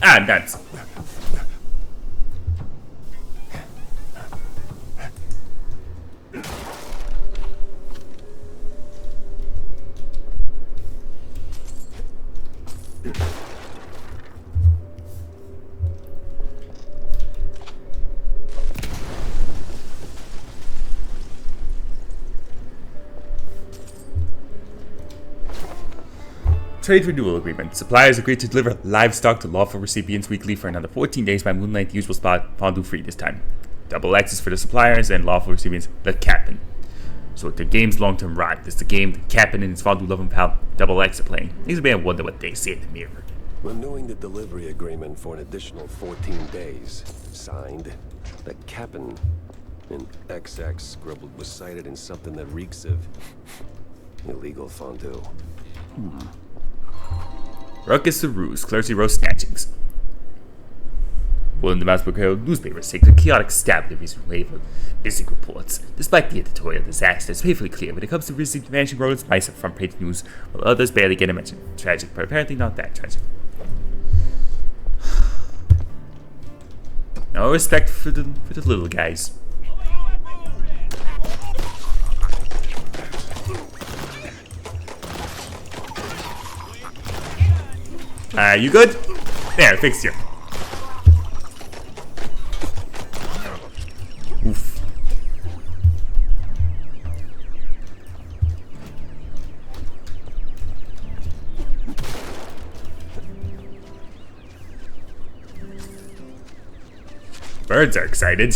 Ah, nuts. trade renewal agreement. Suppliers agreed to deliver livestock to lawful recipients weekly for another 14 days by moonlight. The usual spot, fondue free this time. Double X is for the suppliers and lawful recipients, the captain. So the game's long-term ride. This is the game the captain and his fondue loving pal Double X are playing. These may wonder what they see in the mirror. Renewing the delivery agreement for an additional 14 days. Signed, the captain. And XX scribbled was cited in something that reeks of illegal fondue. Ruckus the Ruse, Clergy Roast Snatchings. Well, in the Mousebook Herald newspapers take a chaotic stab at the recent wave of missing reports. Despite the editorial disaster, it's painfully clear when it comes to missing vanishing rodents, mice are front page news, while others barely get a mention. Tragic, but apparently not that tragic. No respect for the little guys. You good? There, fixed you. Oof. Birds are excited.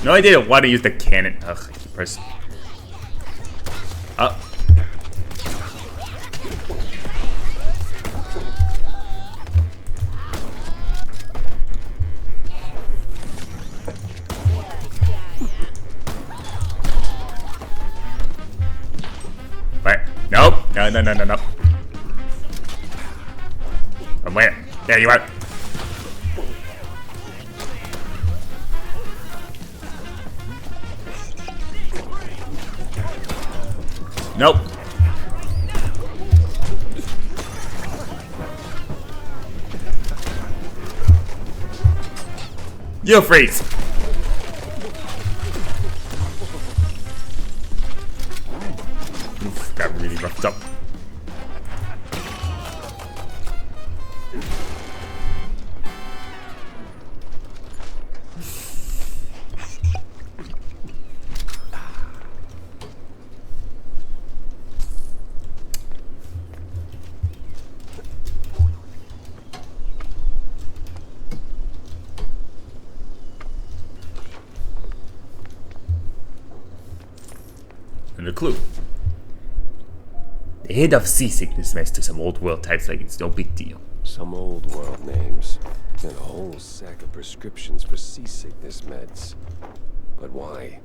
No, I didn't want to use the cannon. Ugh, I keep pressing. Up. Wait. Nope. No. From where? There you are. Nope. You freeze. Oof, got really roughed up. And a clue. The head of seasickness mess to some old world types like it's no big deal. Some old world names. And a whole sack of prescriptions for seasickness meds. But why?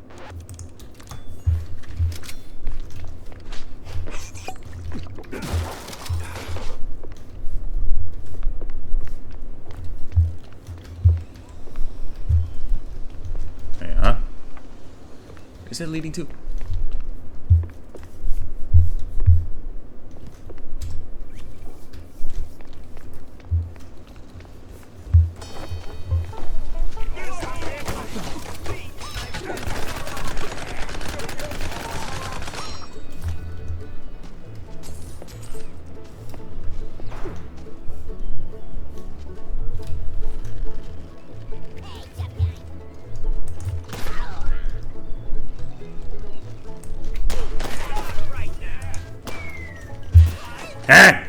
Yeah. Where's that leading to? Ah!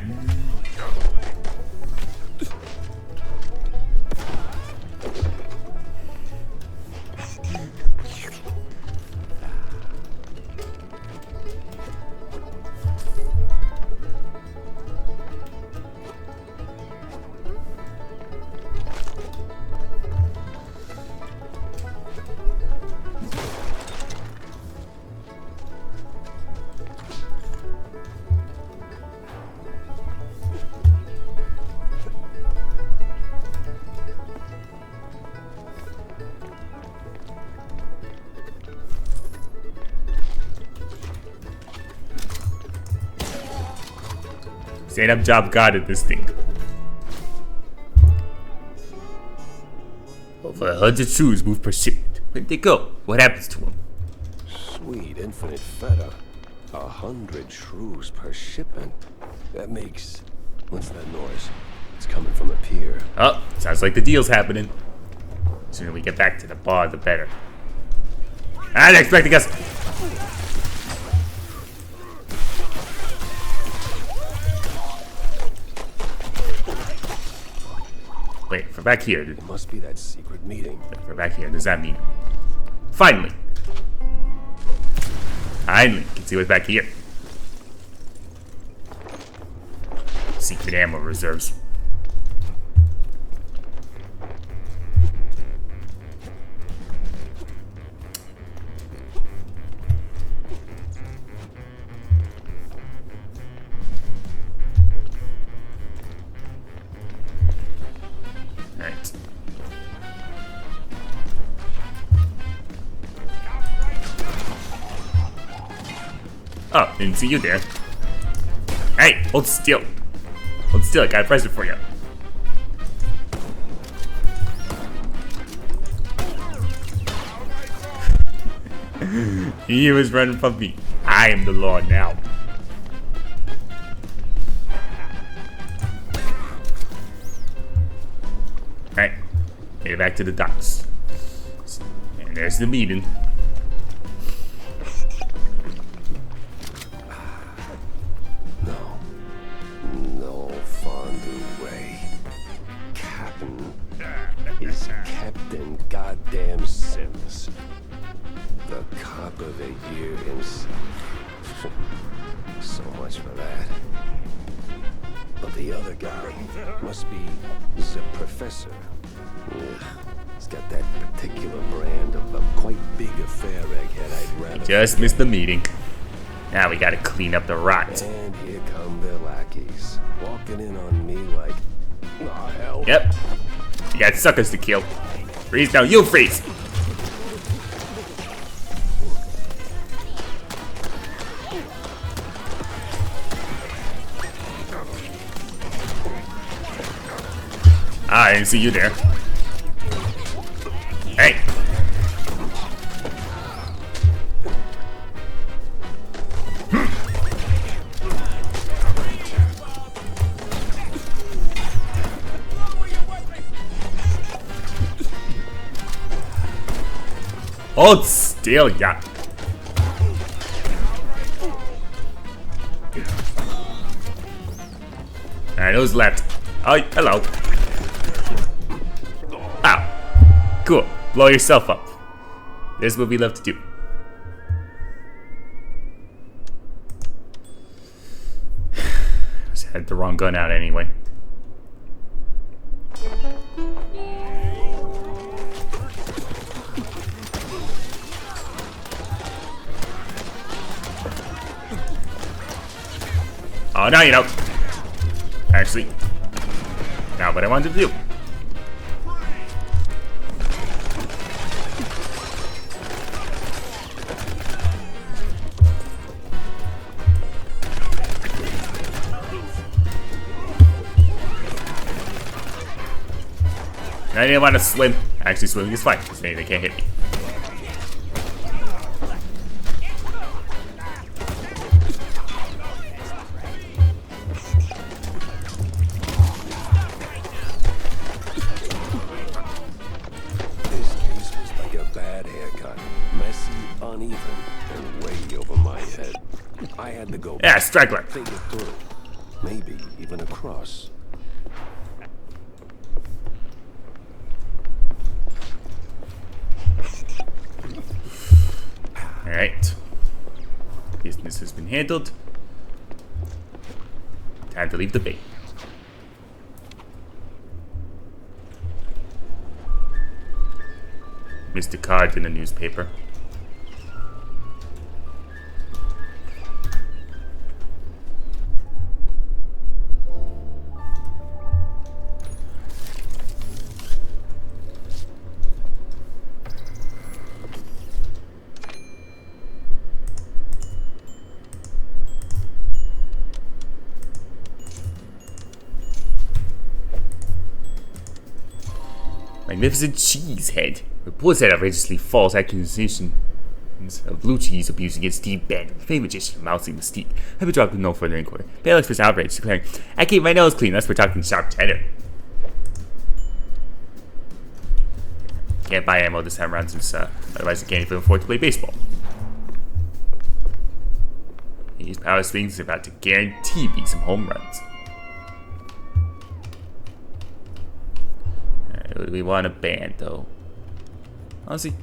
Stand-up job god at this thing. Over 100 shrews move per shipment. Where'd they go? What happens to them? Sweet infinite feta. 100 shrews per shipment. That makes... What's that noise? It's coming from a pier. Oh, sounds like the deal's happening. The sooner we get back to the bar, the better. Ah, they're expecting us. Wait, for back here. It must be that secret meeting. For back here, does that mean? Finally! Finally, can see what's back here. Secret ammo reserves. Alright. Oh, didn't see you there. Hey, hold still. Hold still, I got a present for you. He was running from me. I am the law now. Alright, get back to the docks. And there's the meeting. No fondue way. Captain is Captain Goddamn Sims. The cop of the year himself. So much for that. But the other guy must be the professor. Ugh, he's got that particular brand of a quite big affair egghead I'd rather... Just missed the meeting. Now we gotta clean up the rot. And here come the lackeys, walking in on me like, oh hell. Yep. You got suckers to kill. Freeze now, you freeze! Ah, I didn't see you there. Hey! Hold still, yeah. Alright, who's left? Oh, hello. Ow. Cool. Blow yourself up. This is what we love to do. Just had the wrong gun out anyway. Oh, now you know. Actually, not what I wanted to do. I didn't want to swim. Actually, swimming is fine because they can't hit me. Yeah, straggler. Think it through. Maybe even across. Alright. Business has been handled. Time to leave the bay. Missed a card in the newspaper. magnificent cheese head. Reports that outrageously false accusations of blue cheese abuse against Steve Bannon, famed magician Mousy Mystique, have been dropped with no further inquiry. Bail expressed outrage, declaring, "I keep my nose clean, unless we're talking sharp cheddar." Can't buy ammo this time around since otherwise I can't even afford to play baseball. These power swings are about to guarantee me some home runs. Alright, we want a ban though. Honestly,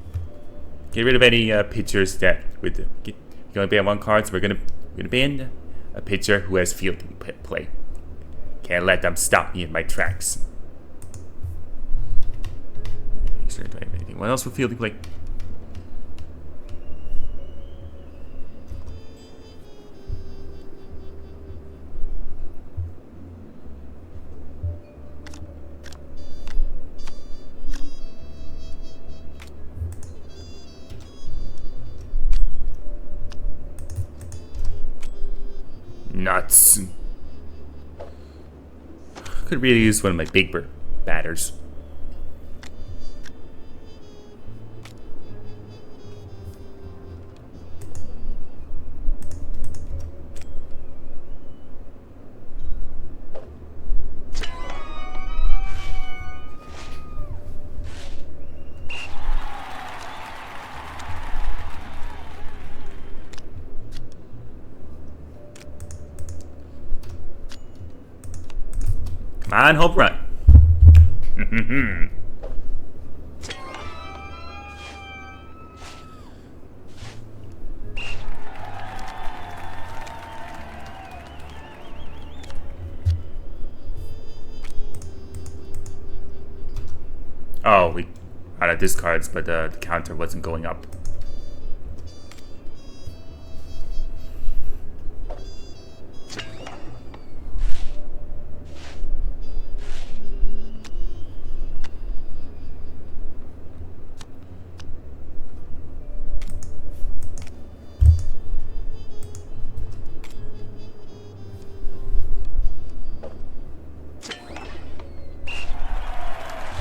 get rid of any pitchers that with you can only ban one card, so we're gonna ban a pitcher who has fielding play. Can't let them stop me in my tracks. Anyone else with fielding play? Nuts. Could really use one of my big batters. Come on, home run. Oh, we out of discards, but the counter wasn't going up.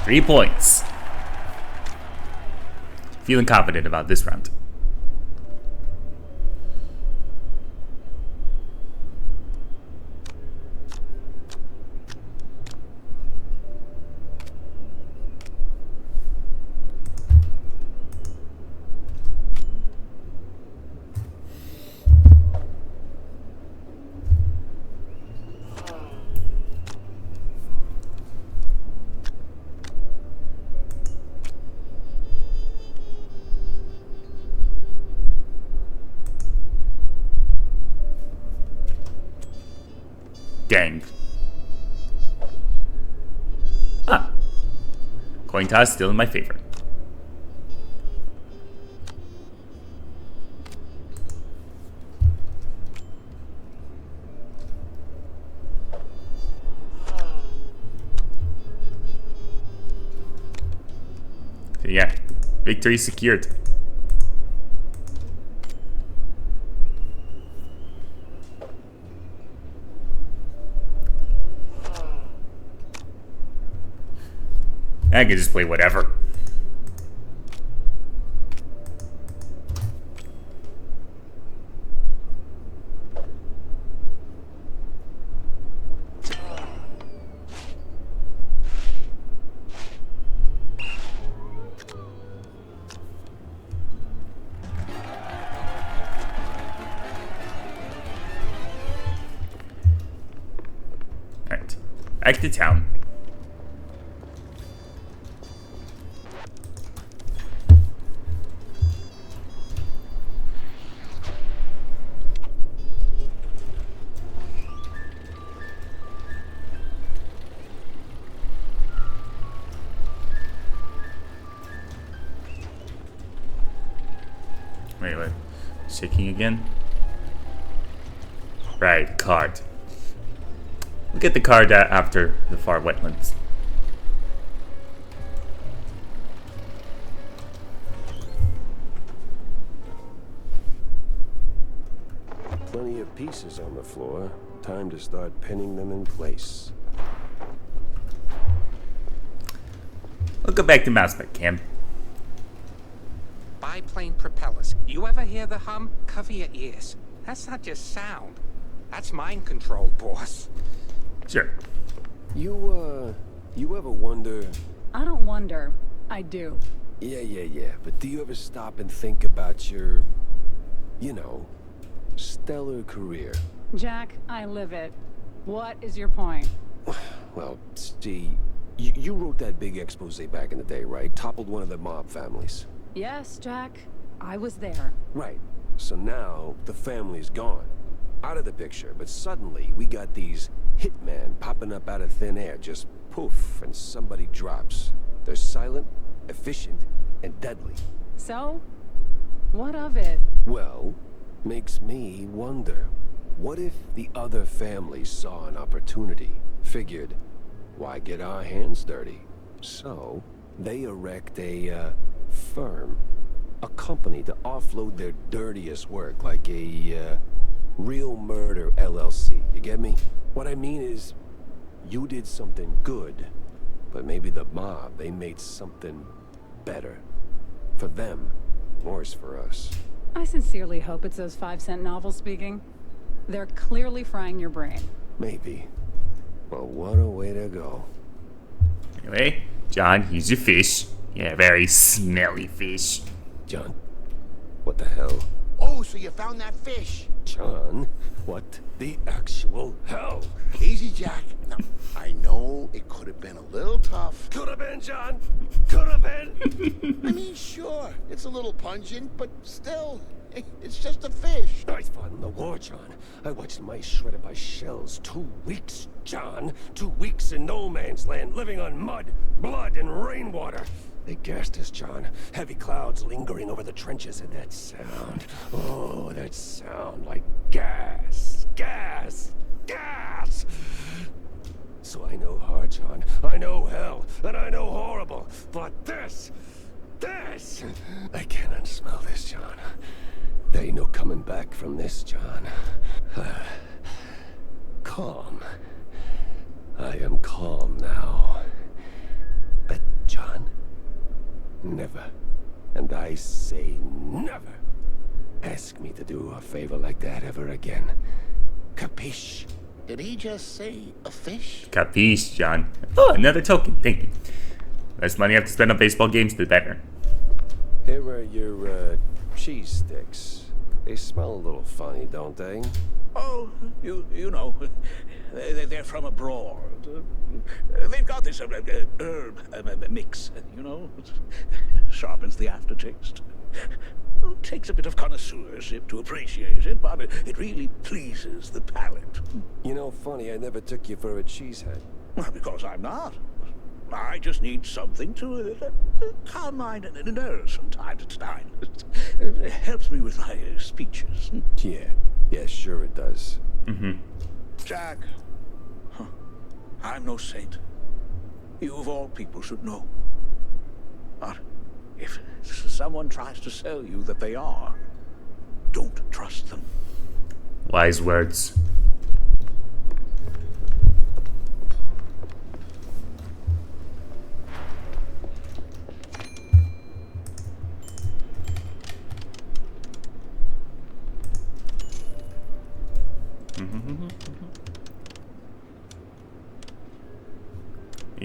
Three points. Feeling confident about this round. Dang. Ah. Coin toss still in my favor. So yeah, victory secured. I can just play whatever. Alright, back to town. Wait, shaking again? Right, card. We'll get the card after the far wetlands. Plenty of pieces on the floor. Time to start pinning them in place. Well, Welcome back to Mouse Cam. Biplane propellers. You ever hear the hum? Cover your ears. That's not just sound. That's mind control, boss. Sure. You ever wonder... I don't wonder. I do. Yeah. But do you ever stop and think about your, you know, stellar career? Jack, I live it. What is your point? Well, see, you wrote that big expose back in the day, right? Toppled one of the mob families. Yes, Jack. I was there. Right. So now, the family's gone. Out of the picture, but suddenly we got these hitmen popping up out of thin air, just poof, and somebody drops. They're silent, efficient, and deadly. So? What of it? Well, makes me wonder. What if the other families saw an opportunity? Figured, why get our hands dirty? So, they erect a, firm. A company to offload their dirtiest work, like a, Real Murder LLC. You get me? What I mean is, you did something good, but maybe the mob, they made something better. For them, worse for us. I sincerely hope it's those 5-cent novels speaking. They're clearly frying your brain. Maybe. Well, what a way to go. Anyway, John, here's your fish. Yeah, very smelly fish. John, what the hell? Oh, so you found that fish? John, what the actual hell? Easy, Jack. Now, I know it could have been a little tough. Could have been, John. Could have been. I mean, sure, it's a little pungent, but still, it's just a fish. I fought in the war, John. I watched mice shredded by shells. 2 weeks, John. 2 weeks in no man's land, living on mud, blood, and rainwater. They gassed us, John. Heavy clouds lingering over the trenches, and that sound. Oh, that sound like gas. Gas. Gas! So I know hard, John. I know hell, and I know horrible. But this! I cannot smell this, John. There ain't no coming back from this, John. Calm. I am calm now. But, John, never, and I say never, ask me to do a favor like that ever again. Capiche? Did he just say a fish? Capiche, John. Oh, another token. Thank you. Less money I have to spend on baseball games, the better. Here are your, cheese sticks. They smell a little funny, don't they? Oh, you know, they're from abroad. They've got this herb mix, you know. Sharpens the aftertaste. Takes a bit of connoisseurship to appreciate it, but it really pleases the palate. You know, funny, I never took you for a cheesehead. Well, because I'm not. I just need something to calm my nerves from time to time. It helps me with my speeches. Yeah, sure it does. Mm-hmm. Jack, I'm no saint. You of all people should know. But if someone tries to sell you that they are, don't trust them. Wise words.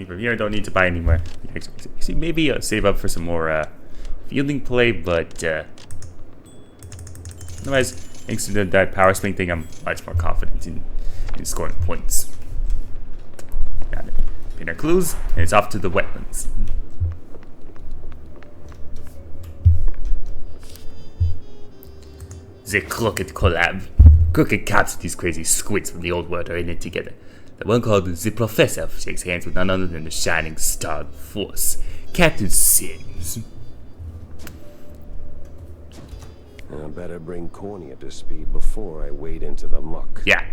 From here, I don't need to buy anymore. Actually, maybe save up for some more fielding play, but otherwise, thanks to that power swing thing, I'm much more confident in scoring points. Got it. Pin our clues, and it's off to the wetlands. The crooked collab. Crooked captured these crazy squids from the old world are in it together. The one called the Professor shakes hands with none other than the shining star of force, Captain Sims. I better bring Corny up to speed before I wade into the muck. Yeah.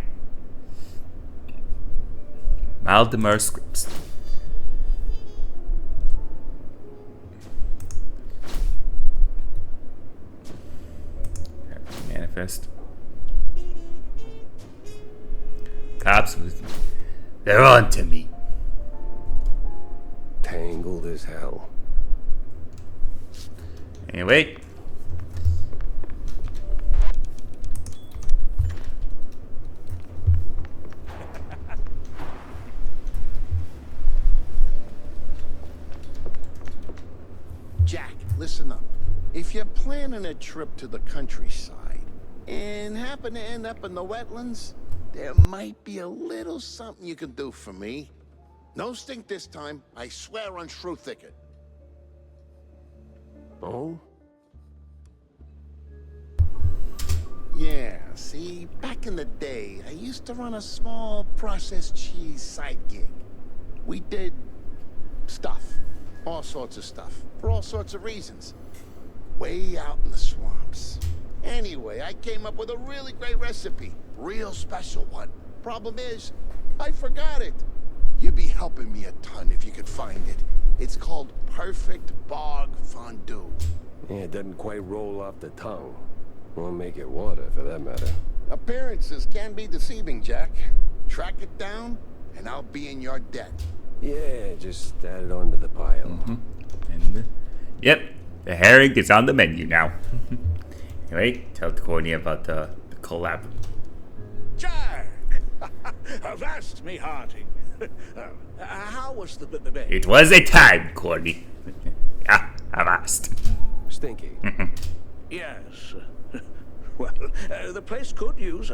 Maldemar scripts. Manifest. Cops, they're on to me. Tangled as hell. Anyway. Jack, listen up. If you're planning a trip to the countryside and happen to end up in the wetlands, there might be a little something you can do for me. No stink this time. I swear on Shrew Thicket. Oh? Yeah, see, back in the day, I used to run a small processed cheese side gig. We did stuff. All sorts of stuff. For all sorts of reasons. Way out in the swamps. Anyway, I came up with a really great recipe. Real special one. Problem is, I forgot it. You'd be helping me a ton if you could find it. It's called Perfect Bog Fondue. Yeah, it doesn't quite roll off the tongue. Won't make it water, for that matter. Appearances can be deceiving, Jack. Track it down, and I'll be in your debt. Yeah, just add it onto the pile. And, yep, the herring is on the menu now. Anyway, tell Courtney about the collab. Jack! Avast me hearty. How was the baby? It was a time, Courtney. Yeah, I've asked. Stinky. Yes. Well, the place could use,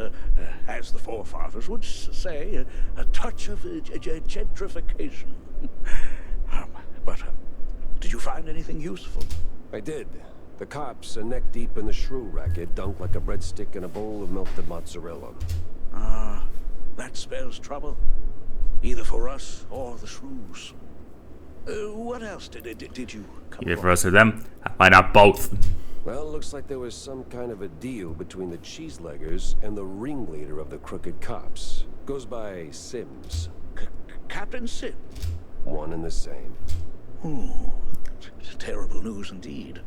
as the forefathers would say, a touch of gentrification. But did you find anything useful? I did. The cops are neck deep in the shrew racket, dunked like a breadstick in a bowl of melted mozzarella. Ah, that spells trouble. Either for us or the shrews. What else did you come Either for us or them. Why not both? Well, looks like there was some kind of a deal between the cheeseleggers and the ringleader of the crooked cops. Goes by Sims. Captain Sim? One and the same. Oh, terrible news indeed.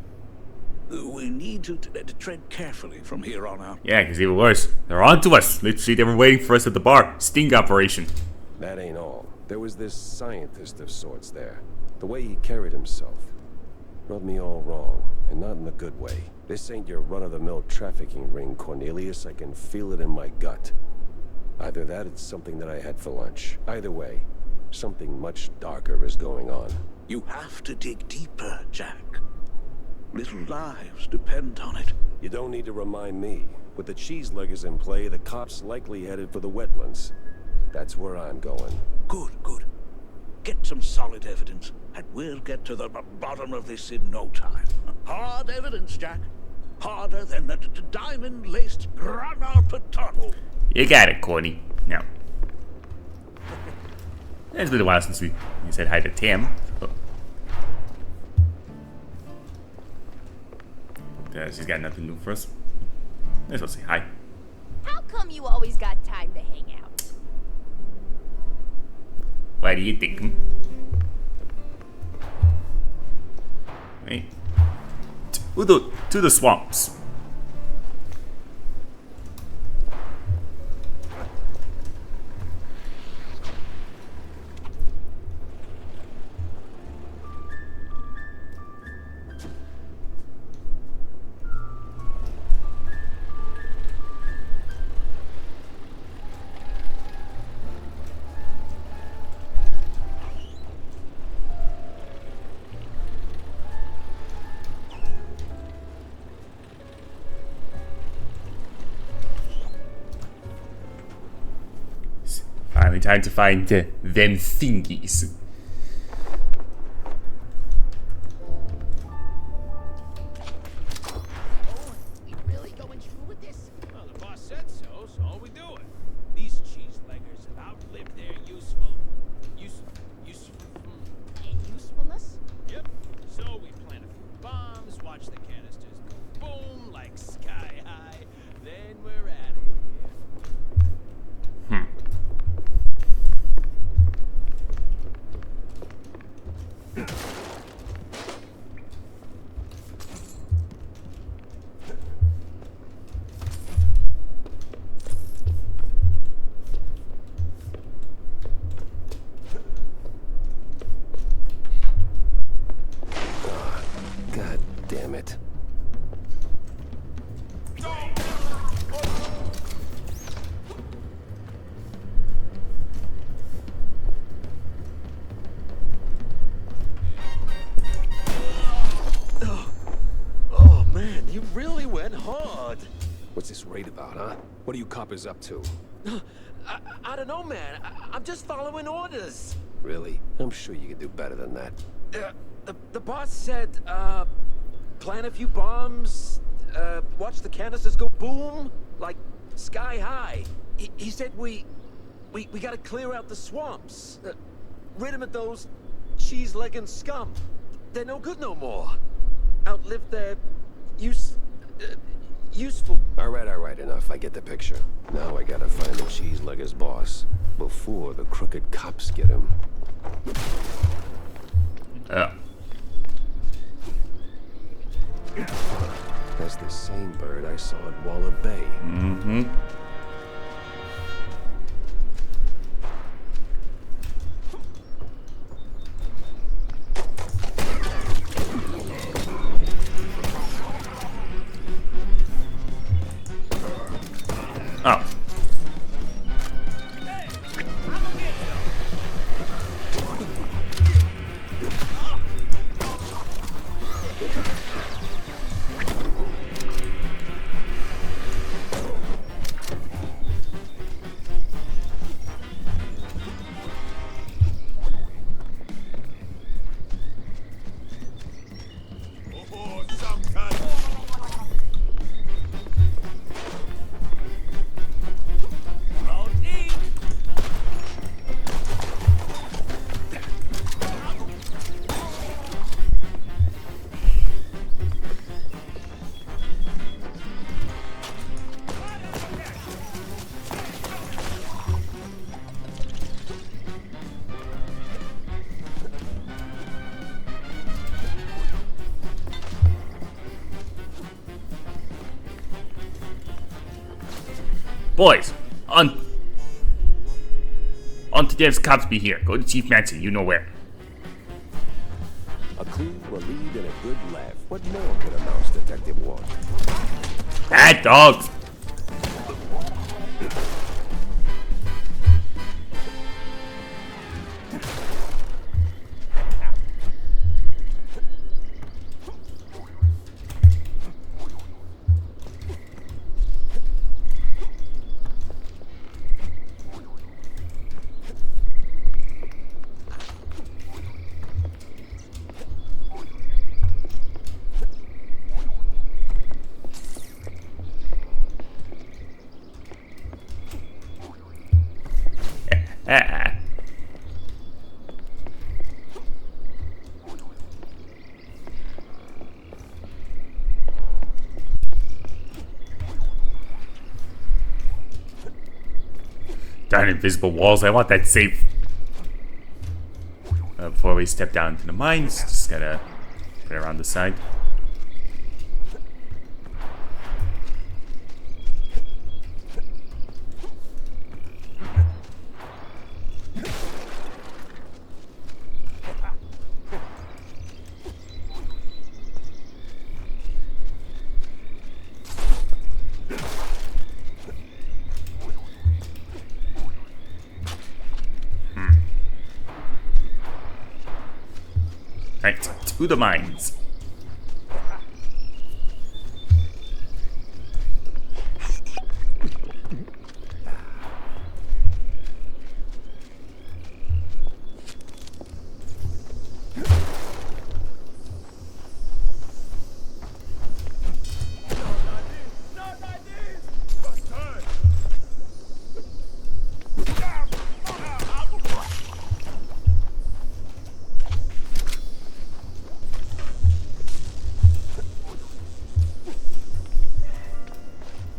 We need to tread carefully from here on out. Yeah, because even worse, they're on to us. Literally, they were waiting for us at the bar. Sting operation. That ain't all. There was this scientist of sorts there. The way he carried himself rubbed me all wrong, and not in the good way. This ain't your run-of-the-mill trafficking ring, Cornelius. I can feel it in my gut. Either that, it's something that I had for lunch. Either way, something much darker is going on. You have to dig deeper, Jack. Little lives depend on it. You don't need to remind me. With the cheeseleggers in play, the cops likely headed for the wetlands. That's where I'm going. Good. Get some solid evidence, and we'll get to the bottom of this in no time. Hard evidence, Jack. Harder than a diamond-laced granite tunnel. You got it, Courtney. Now, it's been a while since we said hi to Tim. Oh. She's got nothing new for us. Let's go say hi. How come you always got time to hang out? Why do you think? Wait. To the swamps. Finally, time to find them thingies. We really going through with this? Well, the boss said so, so all we do it. These cheeseleggers have outlived their usefulness? Yep. So we plant a few bombs, watch the canisters go boom like sky high, then we're at it. What are you coppers up to? I don't know, man. I'm just following orders. Really? I'm sure you could do better than that. The boss said, plant a few bombs, watch the canisters go boom, like sky high. He said we gotta clear out the swamps. Rid of those cheese-legging scum. They're no good no more. Outlive their useful. All right, enough. I get the picture. Now I gotta find the cheese-legger's boss before the crooked cops get him. That's the same bird I saw at Waller Bay. Mm-hmm. Oh. Oh, some kind of... Boys, on to Dev's cops be here. Go to Chief Manson, you know where. A clue, a lead, and a good laugh. What more could a mouse detective want? Bad dogs. Darn invisible walls, I want that safe. Before we step down into the mines, just gotta get around the side. Right, to the mines.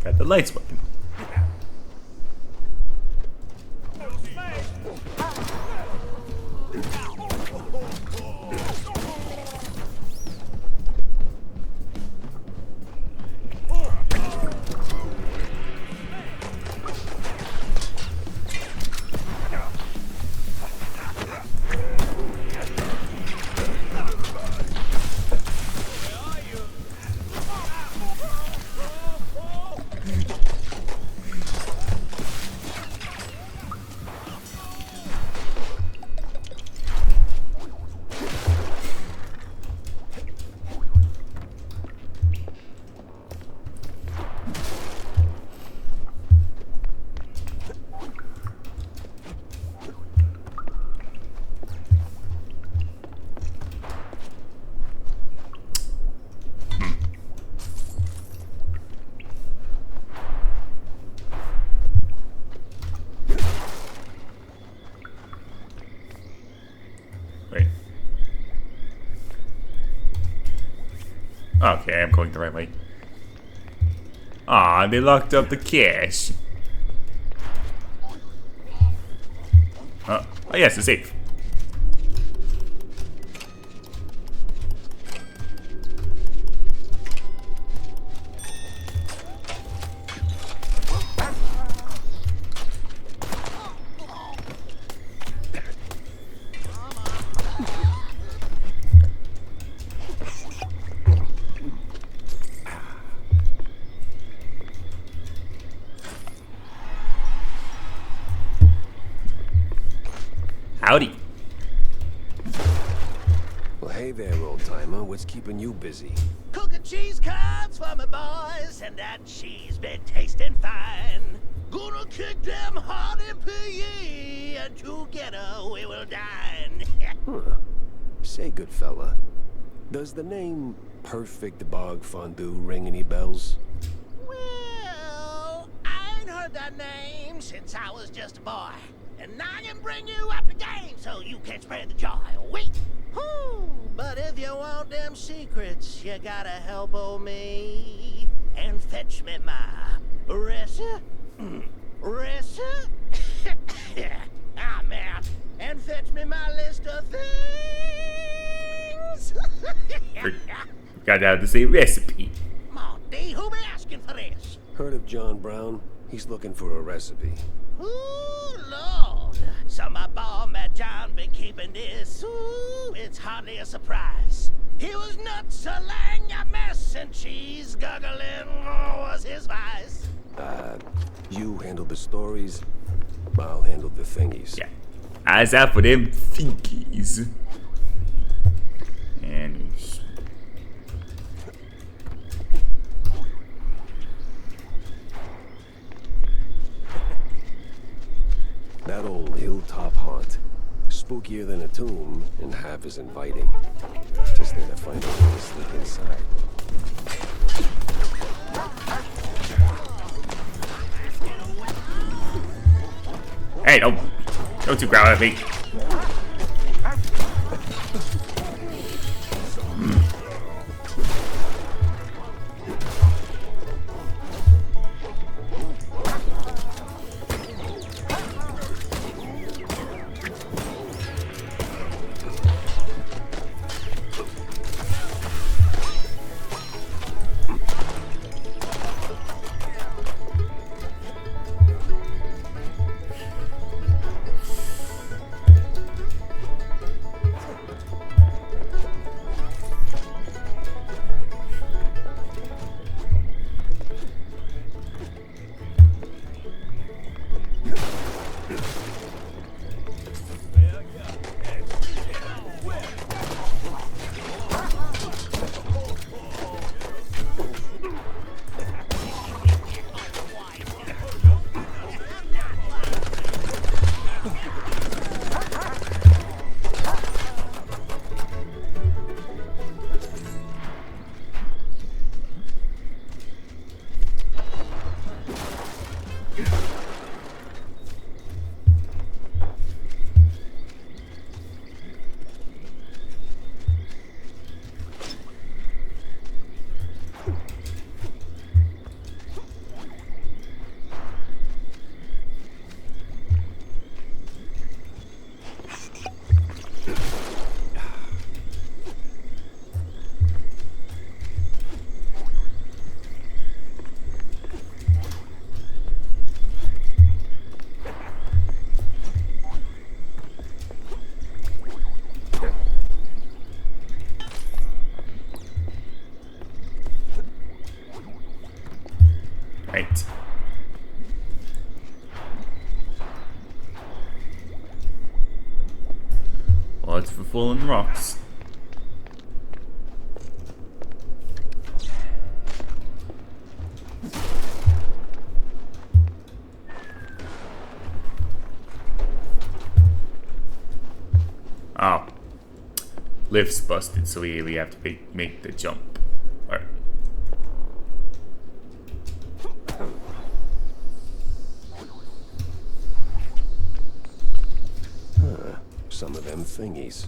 Got the lights working. Okay, I'm going the right way. Ah, they locked up the cash. Oh yes, it's safe. Howdy. Well, hey there, old-timer. What's keeping you busy? Cooking cheese curds for my boys, and that cheese been tasting fine. Gonna kick them hard and pee, and together we will dine. Huh. Say, good fella, does the name Perfect Bog Fondue ring any bells? Well, I ain't heard that name since I was just a boy. And I can bring you up the game so you can spread the joy. Wait. Whew. But if you want them secrets, you gotta elbow me and fetch me my and fetch me my list of things. Gotta have the same recipe. Monty, who be asking for this? Heard of John Brown? He's looking for a recipe. Ooh, Lord. So my bomb at John been keeping this. Ooh, it's hardly a surprise. He was nuts, a lang a mess, and cheese guggling was his vice. You handle the stories, I'll handle the thingies. Yeah. Eyes out for them thinkies. And That old hilltop haunt. Spookier than a tomb, and half as inviting. Just need to find a way to sneak inside. hey, don't you growl at me. Right. Well, it's for fallen rocks. Oh. Lift's busted, so we have to make the jump. Alright. Some of them thingies.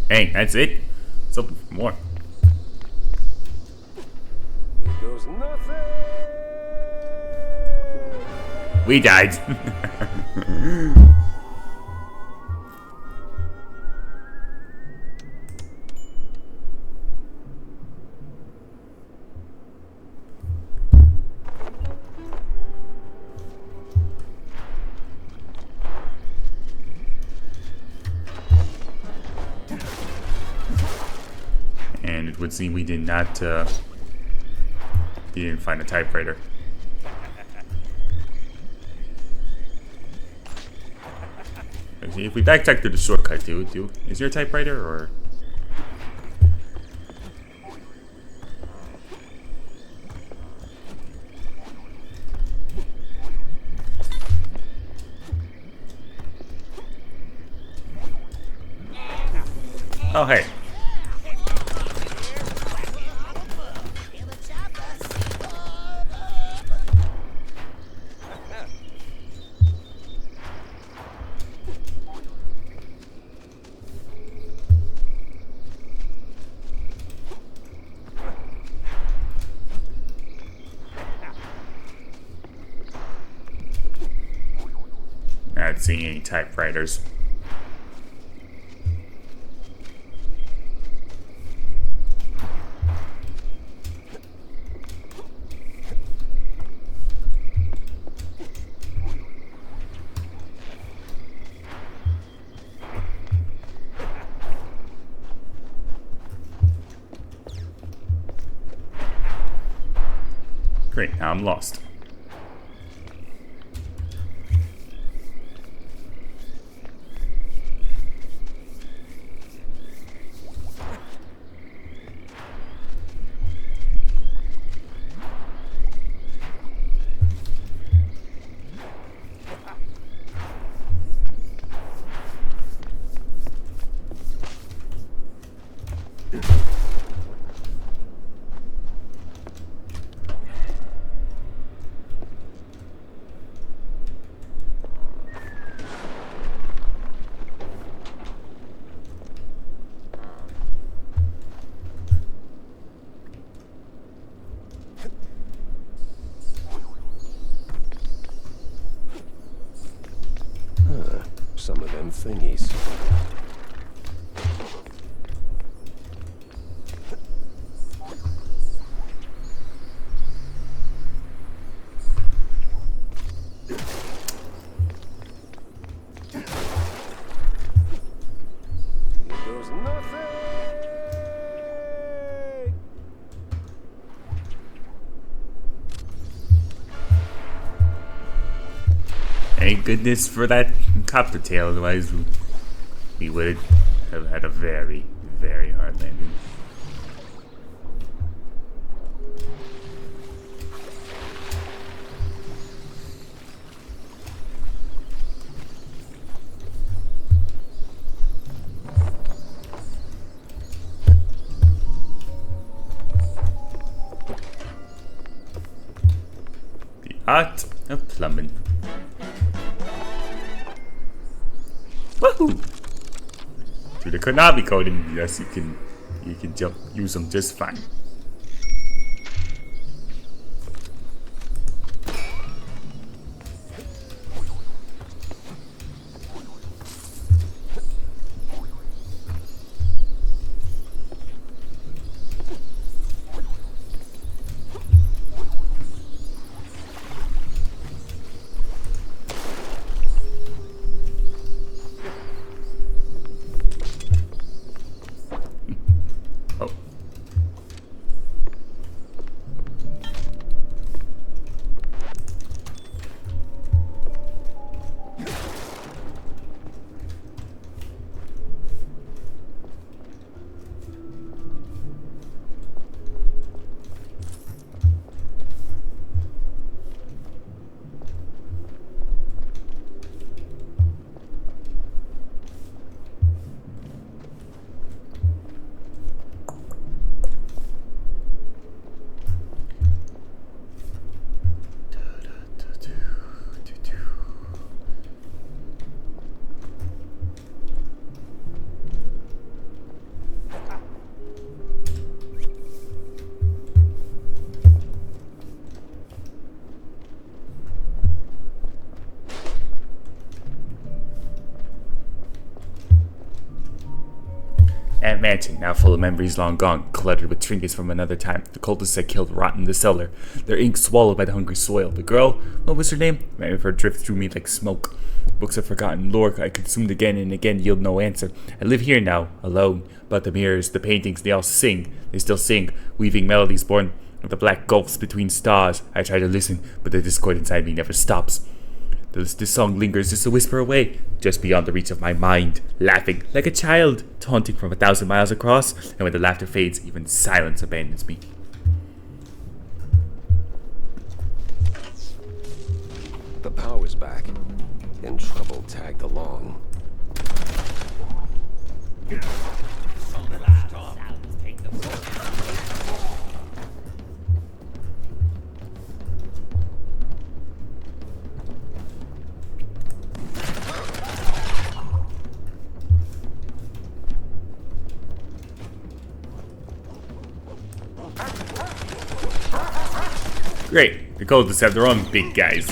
Hey, that's it? Let's open for more. Here goes nothing. We died. And it would seem we did not, we didn't find a typewriter. Okay, if we backtrack to the shortcut, is there a typewriter or? Oh, hey. Not seeing any typewriters. Great, now I'm lost. Some of them thingies. Here goes nothing. Thank goodness for that copter tail, otherwise we would have had a very, very hard landing. The art of plumbing. Woohoo! Through the Konami code, and yes, you can use them just fine. mansion, now full of memories long gone, cluttered with trinkets from another time. The cultists had killed rot in the cellar, their ink swallowed by the hungry soil. The girl, what was her name? Memory of her drift through me like smoke. Books of forgotten lore I consumed again and again yield no answer. I live here now, alone, but the mirrors, the paintings, they all sing. They still sing, weaving melodies born of the black gulfs between stars. I try to listen, but the discord inside me never stops. This song lingers just a whisper away, just beyond the reach of my mind, laughing like a child, taunting from 1,000 miles across, and when the laughter fades, even silence abandons me. The power's back, and trouble tagged along. Great, the cultists have their own big guys.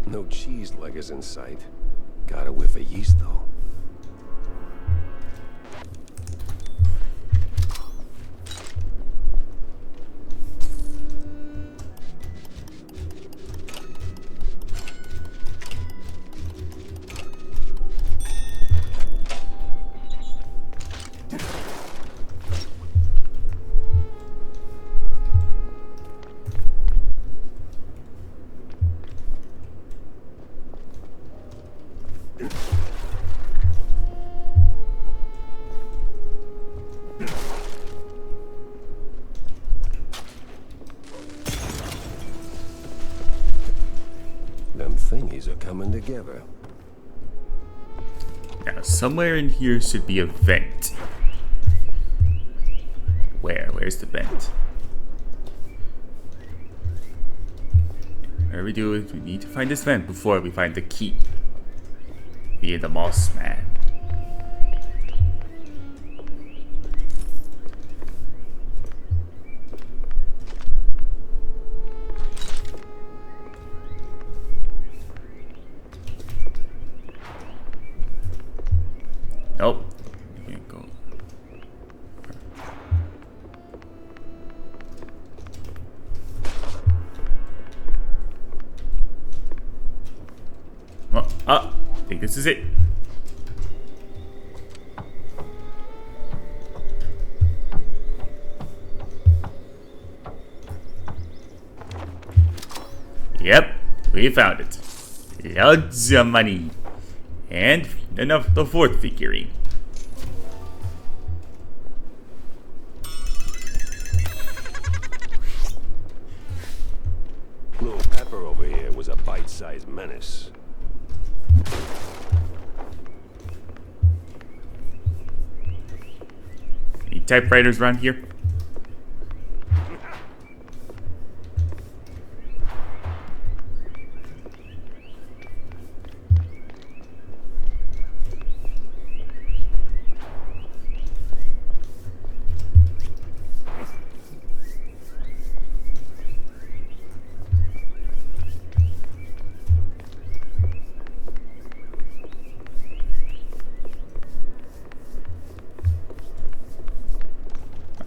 No cheese leggers in sight. Got a whiff of yeast, though. Them thingies are coming together. Now, somewhere in here should be a vent. Where's the vent? Whatever we do is we need to find this vent before we find the key. Via the moss man. Nope. You can't go. Oh, I think this is it. Yep, we found it. Loads of money. And enough the fourth figurine. Little Pepper over here was a bite-sized menace. Any typewriters around here?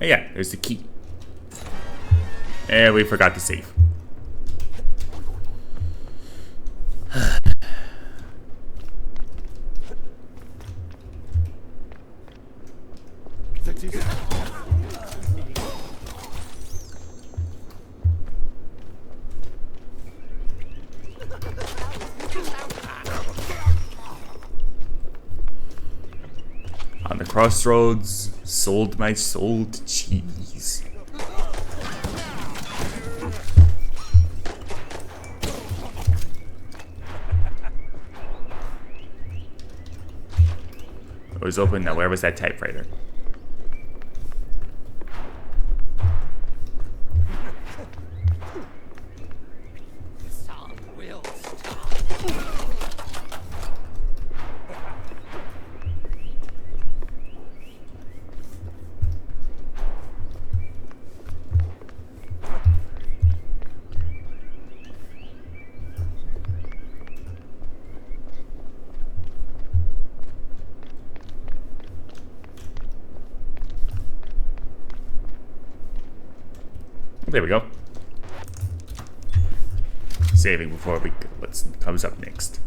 Oh yeah, there's the key. And we forgot to save. On the crossroads, sold my soul to cheese. Door's open. Now, where was that typewriter? There we go. Saving before we what comes up next.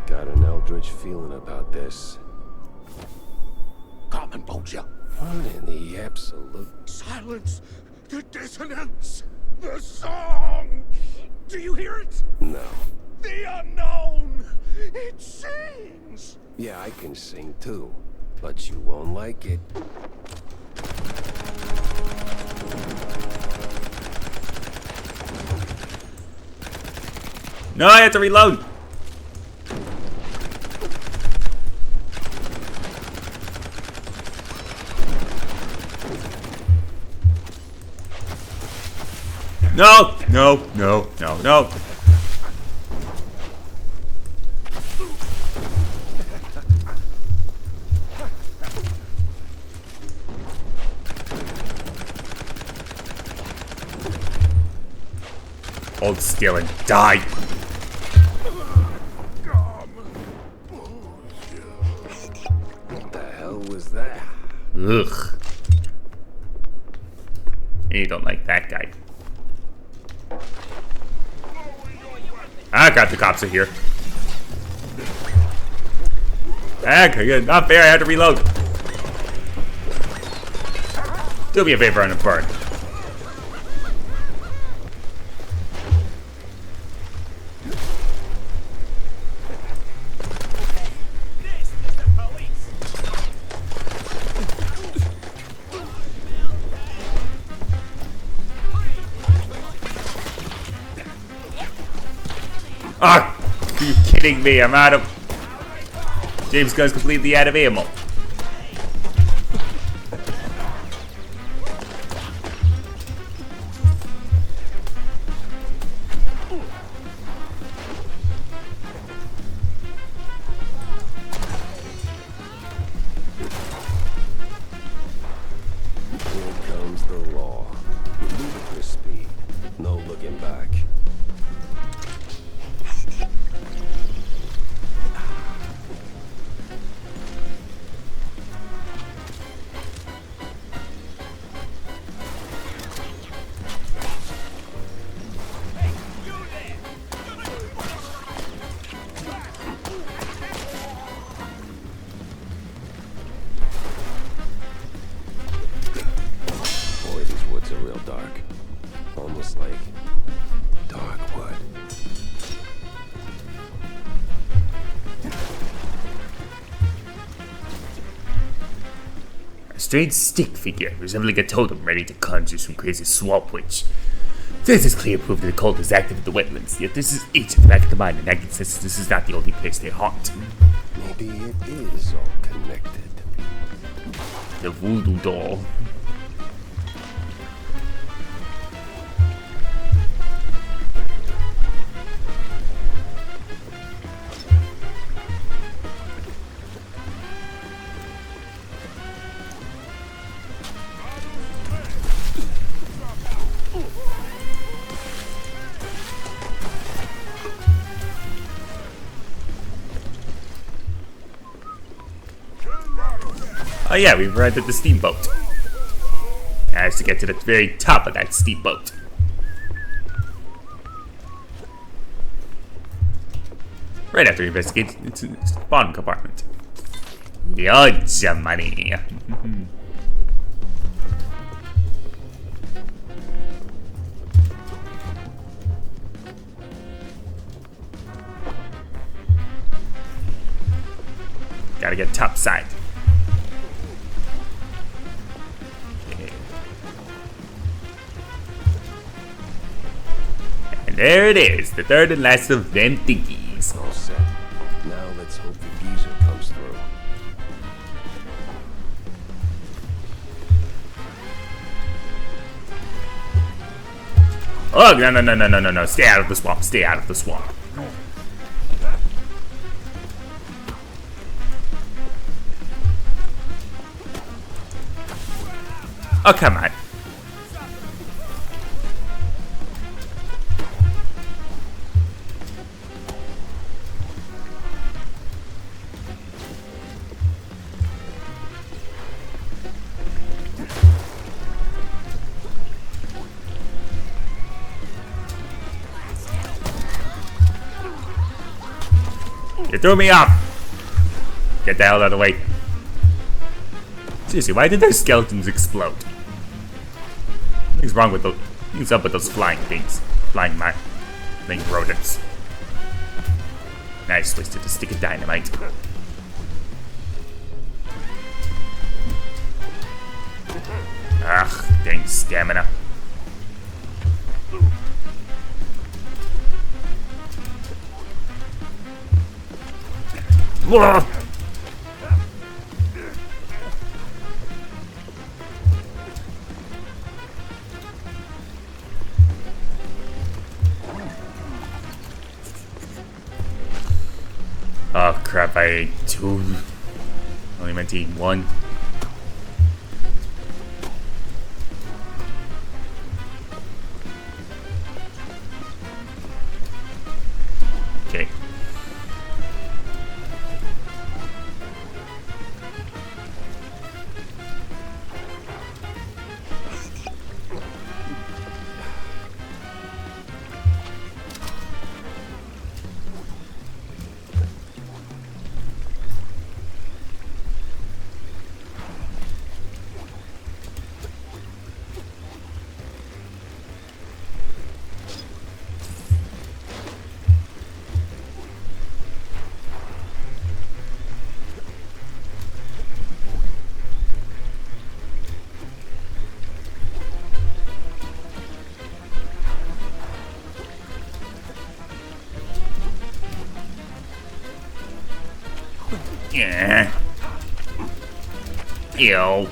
Got an eldritch feeling about this. Come and Boja. What in the absolute... Silence the dissonance. The song. Do you hear it? No. The unknown. It sings. Yeah, I can sing too, but you won't like it. No, I have to reload. No, no, no, no, no. Hold still and die. What the hell was that? Ugh. You don't like that guy. Ah, God, the cops are here. Ah, not fair, I had to reload. Do me a favor and a burn. Ah! Are you kidding me? I'm out of... James Gunn's completely out of ammo. Here comes the law. Ludicrous speed. No looking back. Boy, these woods are real dark. Almost like dark wood. A strange stick figure, resembling a totem ready to conjure some crazy swamp witch. This is clear proof that the cult is active in the wetlands, yet this is each at the back of the mind, and I can sense this is not the only place they haunt. Maybe it is all connected. The voodoo doll. Oh yeah, we've rented the steamboat. I have to get to the very top of that steamboat. Right after we investigate its bottom compartment. Loads of money. Gotta get top side. There it is, the third and last of them thingies. All set. Now let's hope the geezer comes through. Oh, no. Stay out of the swamp. Stay out of the swamp. Oh, come on. You threw me off! Get the hell out of the way. Seriously, why did those skeletons explode? What's wrong with those? What's up with those flying things? Flying rodents. Nice twisted a stick of dynamite. Ugh, dang stamina. Ugh. Oh crap, I ate 2. Only meant to eat 1. Okay. Yeah. Ew.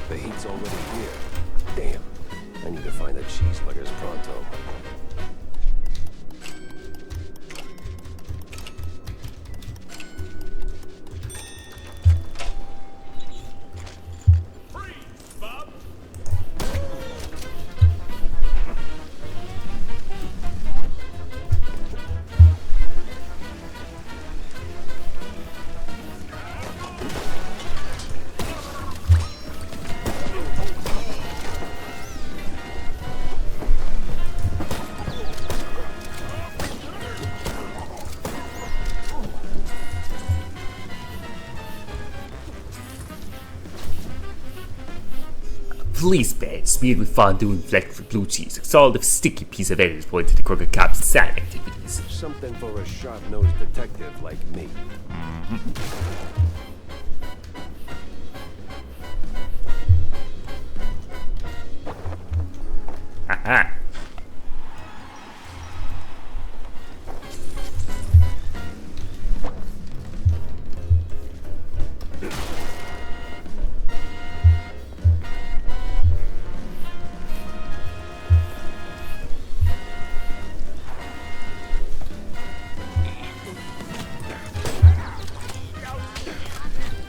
The heat's already here. Damn. I need to find the cheese luggers pronto. Police badge smeared with fondue and flecked with blue cheese. A solid sticky piece of evidence pointing to the crooked cop's sad activities. Something for a sharp-nosed detective like me. Haha.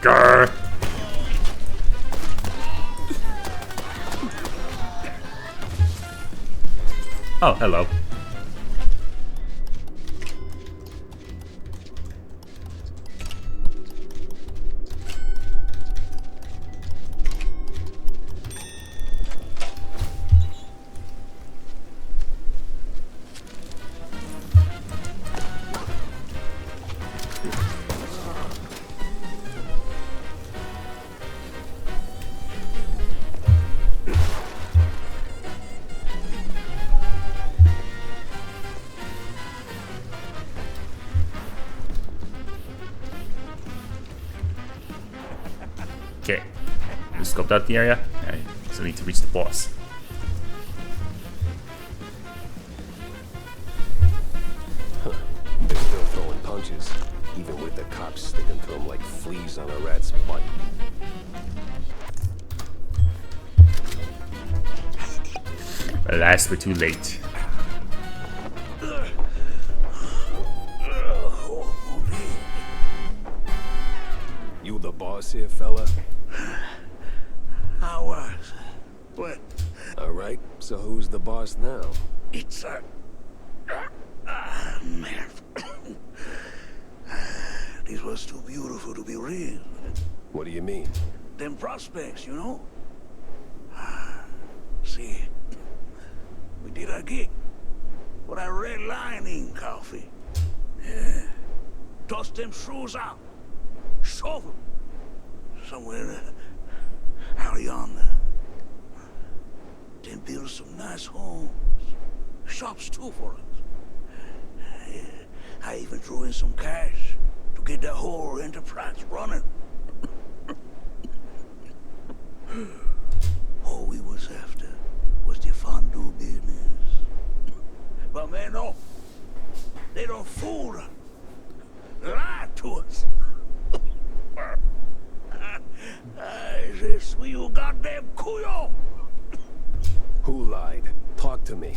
Grr. Oh, hello. Okay, we scoped out the area. I still need to reach the boss. even with the cops sticking to him like fleas on a rat's butt. Alas, we're too late. You the boss here, fella? I was. But Alright, so who's the boss now? it's man. This was too beautiful to be real. What do you mean? Them prospects, you know? See, we did our gig. With our red lining coffee. Yeah. Tossed them shrews out. Shove them. Somewhere out yonder. Then build some nice homes. Shops too for us. Yeah. I even threw in some cash to get that whole enterprise running. All we was after was the fondue business. But man, no. They don't fool us. Lie to us. This you goddamn cuyo. Who lied? Talk to me.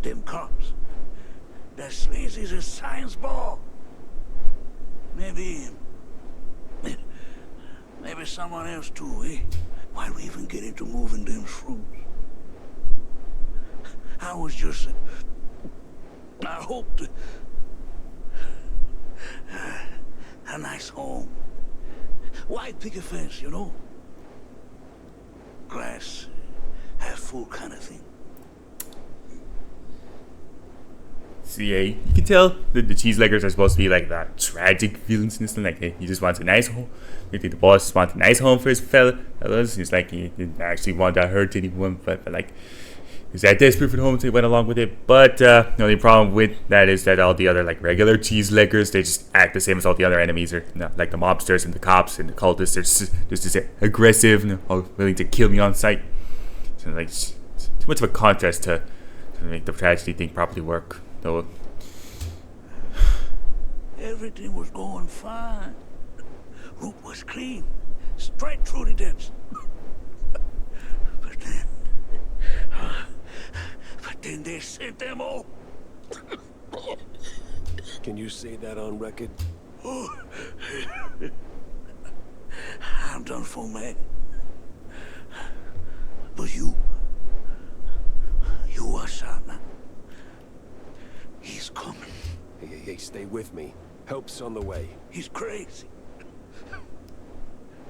Them cops. That sleazy's a science ball. Maybe someone else too, eh? Why'd we even get into moving them shrews? I was just... I hoped... a nice home. White picket fence, you know? Glass, half full kind of thing. See, you can tell that the cheeseleggers are supposed to be like that tragic villains and stuff. Like, hey, he just wants a nice home. Maybe the boss just wants a nice home for his fellas. He's like, he didn't actually want to hurt anyone, but like, he's that desperate for the home, so he went along with it. But the only problem with that is that all the other like regular cheeseleggers, they just act the same as all the other enemies, or like the mobsters and the cops and the cultists. They're just aggressive and all willing to kill me on sight. So like, it's too much of a contrast to make the tragedy thing properly work. Though everything was going fine. Route was clean, straight through the depths. But then they sent them all. Can you say that on record? I'm done for, man. But you watch out now. He's coming. Hey, stay with me. Help's on the way. He's crazy.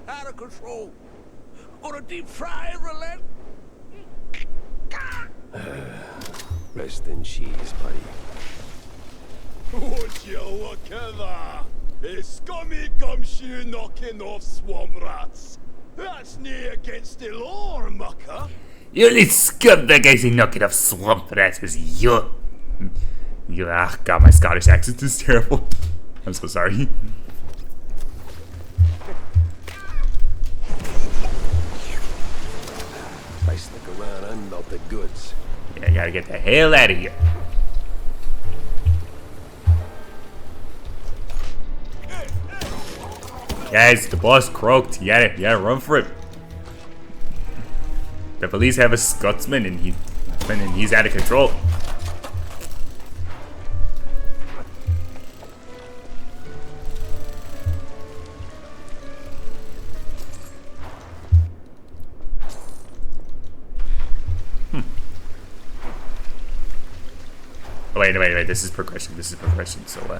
Out of control. Gonna deep fry every leg. Rest in cheese, buddy. Would you look at that? A scummy gumshoe knocking off swamp rats. That's nae against the law, mucker. you only scumbag guys who knock it off swamp rats is you. God, my Scottish accent is terrible. I'm so sorry. If I stick around, I'm melted goods. Yeah, I gotta get the hell out of here. Guys, the boss croaked. You gotta run for it. The police have a Scotsman and he's out of control. Oh, wait, this is progression, so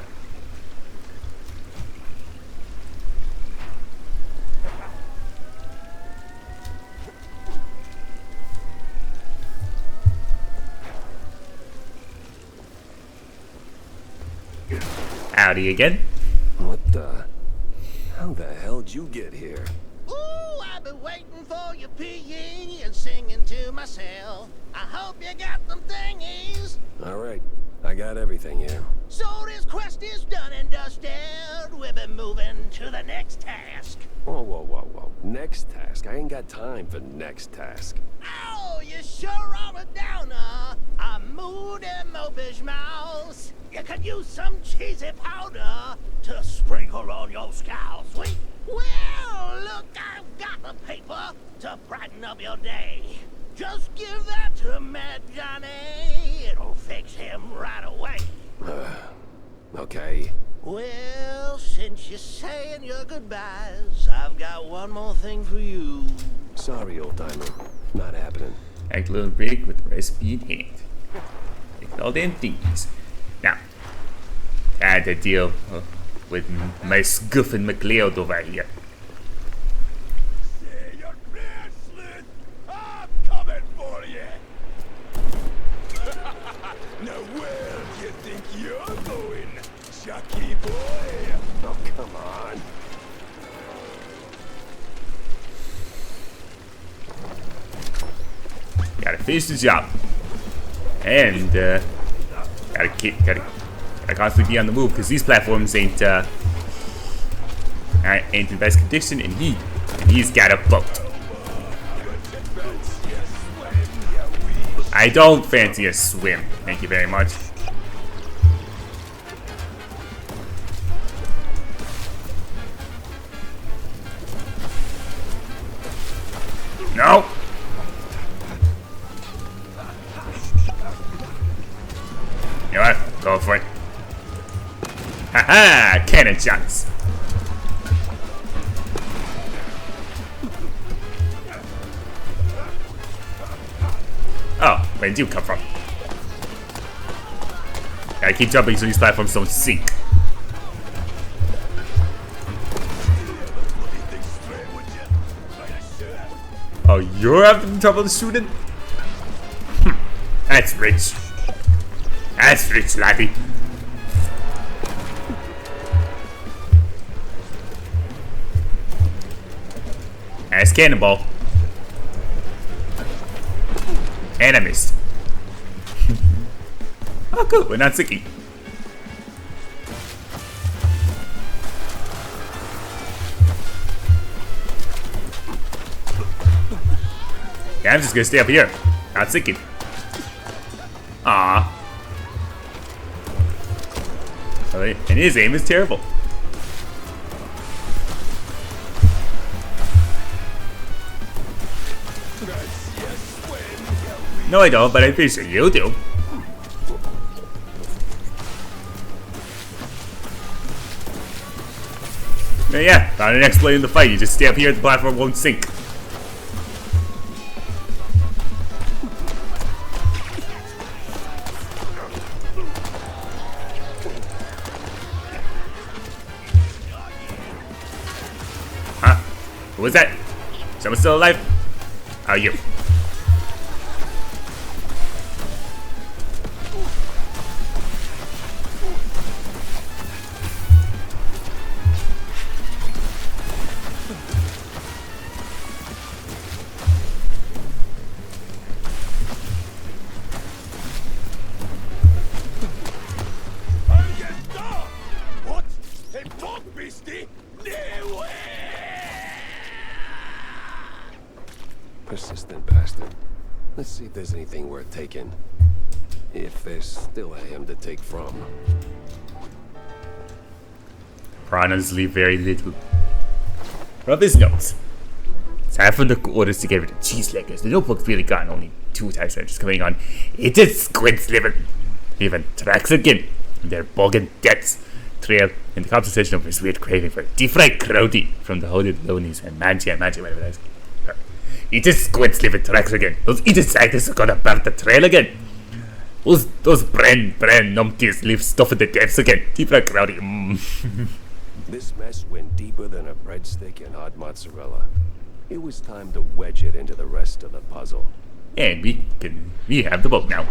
howdy again. What the? How the hell'd you get here? Ooh, I've been waiting for your PE and singing to myself. I hope you got them thingies. Alright, I got everything here. So this quest is done and dusted. We've been moving to the next task. Whoa. Next task? I ain't got time for next task. Oh, you sure are a downer. A moody mopish mouse. You could use some cheesy powder to sprinkle on your scalp, sweet. Well, look, I've got the paper to brighten up your day. Just give that to Mad Johnny. It'll fix him right away. Okay. Well, since you're saying your goodbyes, I've got one more thing for you. Sorry, old-timer. Not happening. Act a little break with the recipe in hand. Take all them things. Now, I had to deal with my Scuffin McLeod over here. Say your bracelet! I'm coming for you! Now where do you think you're going, Chucky boy? Oh, come on. Gotta finish the job. And, gotta constantly be on the move, because these platforms ain't in the best condition, and he's got a boat. I don't fancy a swim, thank you very much. No! You know what? Go for it. Haha! Cannon shots! Oh, where did you come from? Gotta keep jumping so these platforms don't sink. Oh, you're having trouble shooting? That's rich. That's rich, laddie. That's cannonball. And I missed. Oh, good. We're not sinking. Yeah, I'm just gonna stay up here. Not sinking. Ah. And his aim is terrible. No, I don't, but I'm pretty sure you do. Yeah, not an exploit in the fight. You just stay up here, the platform won't sink. Huh? Who was that? Someone still alive? How are you? What? A dog beastie? No way! Persistent bastard. Let's see if there's anything worth taking. If there's still a him to take from. Piranhas leave very little. Rub his nose. Aside from the orders to get rid of cheese leggers, the notebook's really gotten only 2 types of entries coming on. It is squid's liver. Even tracks again. Their boggin depths trail in the compensation of his weird craving for deep fried crowdy from the holy lonies and manchi, whatever that is. It is squid's liver tracks again. Those eating scientists are gonna burn the trail again. Those brand numpties leave stuff in the depths again. Deep fried crowdy. This mess went deeper than a breadstick and hot mozzarella. It was time to wedge it into the rest of the puzzle. And we have the boat now.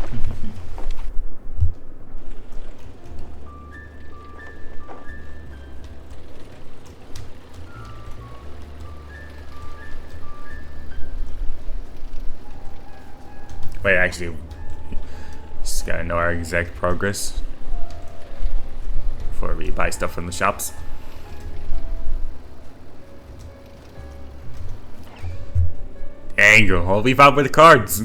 Wait, actually, just gotta know our exact progress before we buy stuff from the shops. Dang, all we found were the cards.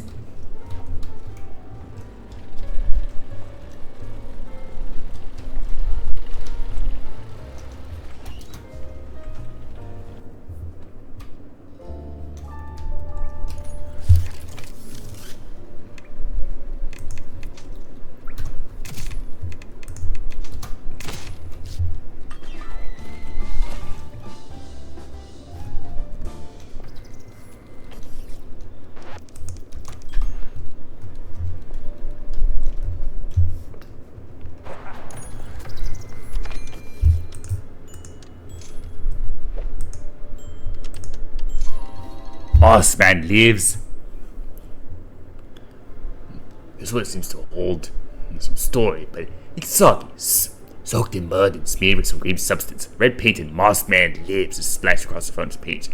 Moss Man lives. This one seems to hold some story, but it's soggy, soaked in mud and smeared with some green substance. Red paint and Moss Man lives is splashed across the front of the page.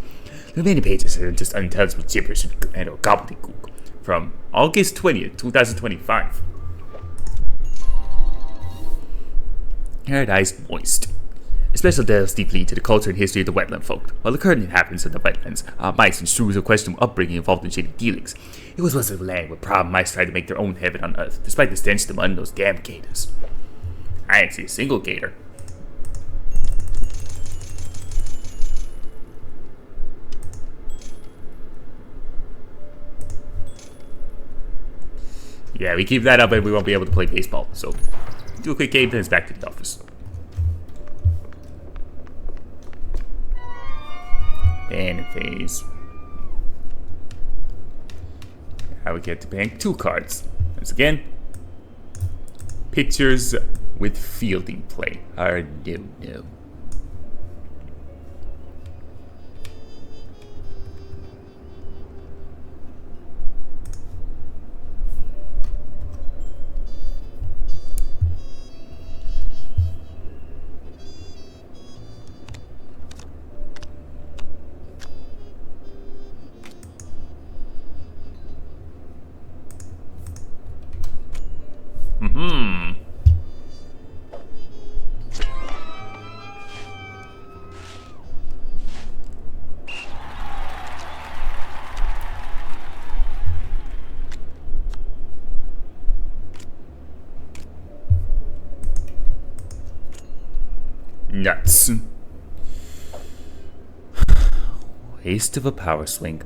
The remaining pages are just unintelligible gibberish and gobbledygook from August 20th, 2025. Paradise Moist. A special delves deeply into the culture and history of the wetland folk. While the current inhabitants of the wetlands are mice and shrews of questionable upbringing involved in shady dealings, it was once a land where proud mice tried to make their own heaven on earth, despite the stench of the mud and those damn gators. I ain't see a single gator. Yeah, we keep that up and we won't be able to play baseball, so do a quick game, then it's back to the office. Ban and phase. Now we get to bank 2 cards. Once again, pitchers with fielding play are no. Nuts. Waste of a power swing.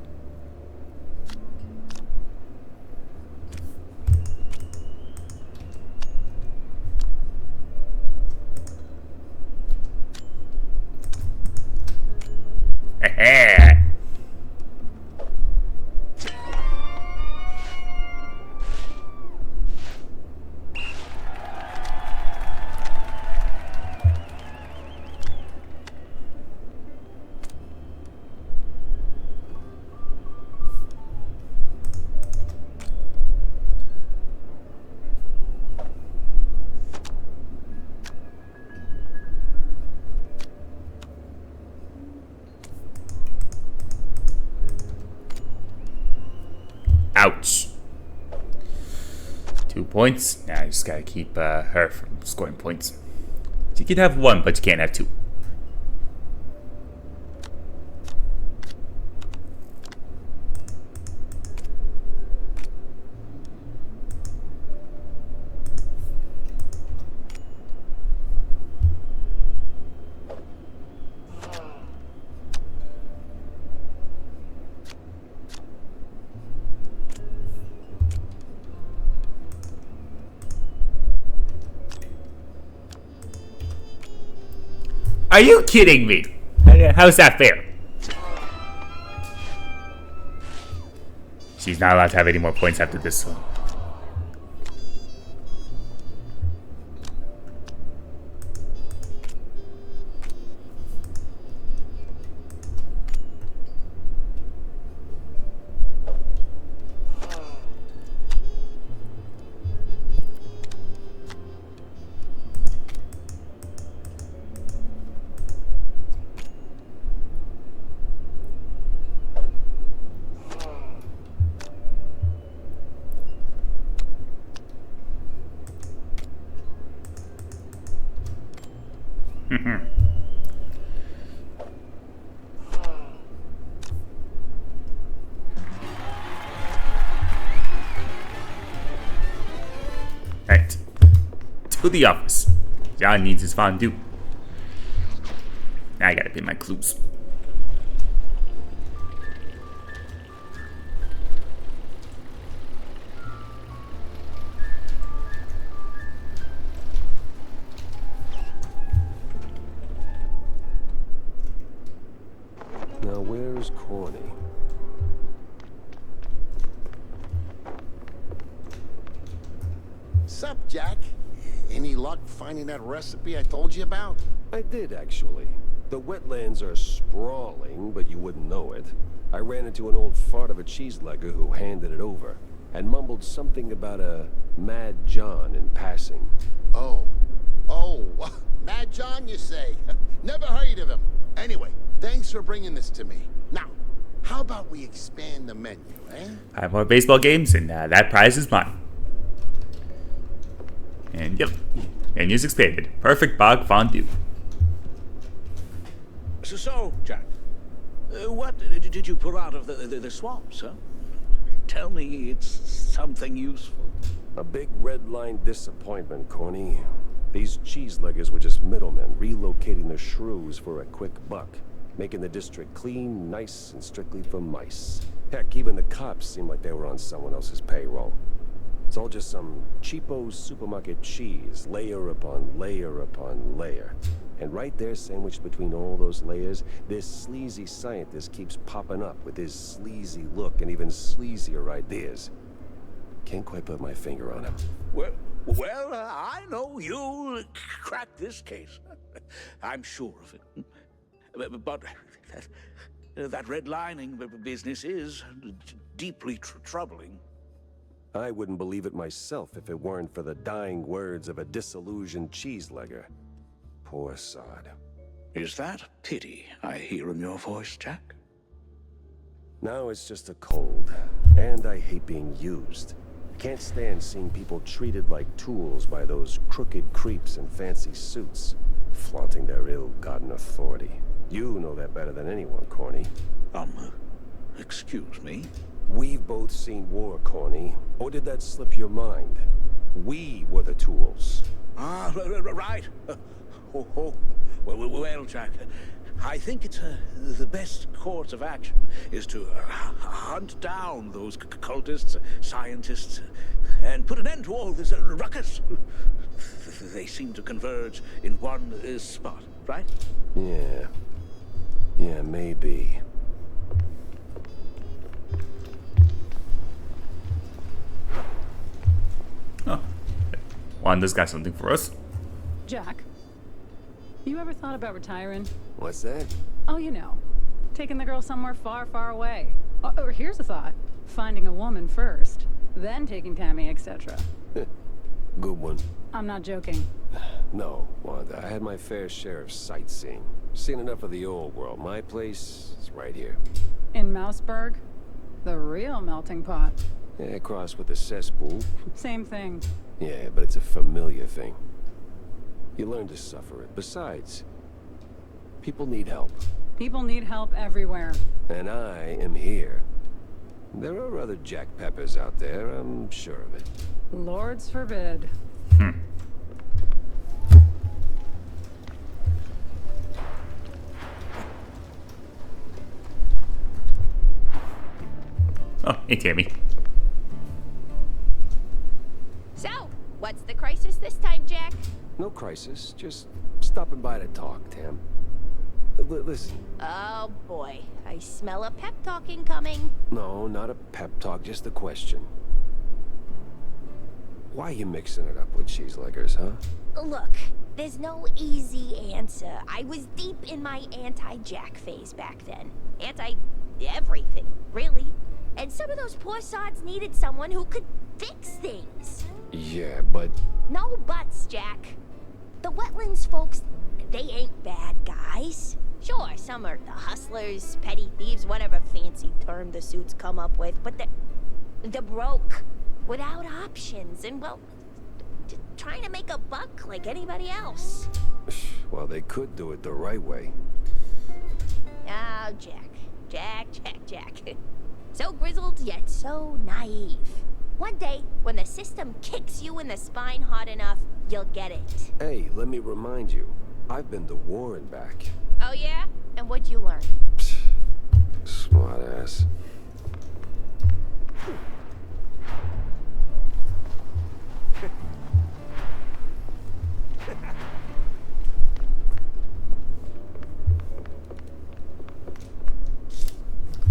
Ouch. 2 points. Now I just gotta keep her from scoring points. You can have 1, but you can't have 2. Are you kidding me? How's that fair? She's not allowed to have any more points after this one. Alright. To the office. John needs his fondue. Now I gotta pay my clues. Now where's Corny? Sup, Jack? Any luck finding that recipe I told you about? I did, actually. The wetlands are sprawling, but you wouldn't know it. I ran into an old fart of a cheeselegger who handed it over and mumbled something about a Mad John in passing. Oh, Mad John, you say? Never heard of him. Anyway, thanks for bringing this to me. Now, how about we expand the menu, eh? 5 more baseball games, and that prize is mine. And yep, menu's expanded. Perfect bog fondue. So, Jack, what did you pull out of the swamps, huh? Tell me it's something useful. A big red line disappointment, Corny. These cheeseleggers were just middlemen relocating the shrews for a quick buck, making the district clean, nice, and strictly for mice. Heck, even the cops seemed like they were on someone else's payroll. It's all just some cheapo supermarket cheese, layer upon layer upon layer. And right there, sandwiched between all those layers, this sleazy scientist keeps popping up with his sleazy look and even sleazier ideas. Can't quite put my finger on him. Well, I know you'll crack this case. I'm sure of it. But that redlining business is deeply troubling. I wouldn't believe it myself if it weren't for the dying words of a disillusioned cheeselegger. Poor sod. Is that pity I hear in your voice, Jack? Now it's just a cold, and I hate being used. Can't stand seeing people treated like tools by those crooked creeps in fancy suits, flaunting their ill-gotten authority. You know that better than anyone, Corny. Excuse me? We've both seen war, Corny. Or did that slip your mind? We were the tools. Right. Well, Jack, I think it's the best course of action is to hunt down those cultists, scientists, and put an end to all this ruckus. They seem to converge in one spot, right? Yeah, maybe. Oh, Wanda's got something for us. Jack, you ever thought about retiring? What's that? Oh, you know, taking the girl somewhere far, far away. Or here's a thought. Finding a woman first, then taking Tammy, etc. Good one. I'm not joking. No, Wanda, I had my fair share of sightseeing. Seen enough of the old world. My place is right here. In Mouseburg? The real melting pot. Yeah, crossed with the cesspool. Same thing. Yeah, but it's a familiar thing. You learn to suffer it. Besides, people need help. People need help everywhere. And I am here. There are other Jack Peppers out there, I'm sure of it. Lords forbid. Oh, hey, Tammy. So, what's the crisis this time, Jack? No crisis, just stopping by to talk, Tam. Listen. Oh boy, I smell a pep talk incoming. No, not a pep talk, just a question. Why you mixing it up with cheeseleggers, huh? Look, there's no easy answer. I was deep in my anti-Jack phase back then. Anti-everything, really. And some of those poor sods needed someone who could fix things. Yeah, but... No buts, Jack. The Wetlands folks, they ain't bad guys. Sure, some are the hustlers, petty thieves, whatever fancy term the suits come up with, but they're broke, without options, and well, trying to make a buck like anybody else. Well, they could do it the right way. Oh, Jack. So grizzled, yet so naive. One day, when the system kicks you in the spine hard enough, you'll get it. Hey, let me remind you, I've been to war and back. Oh yeah? And what'd you learn? Smart ass.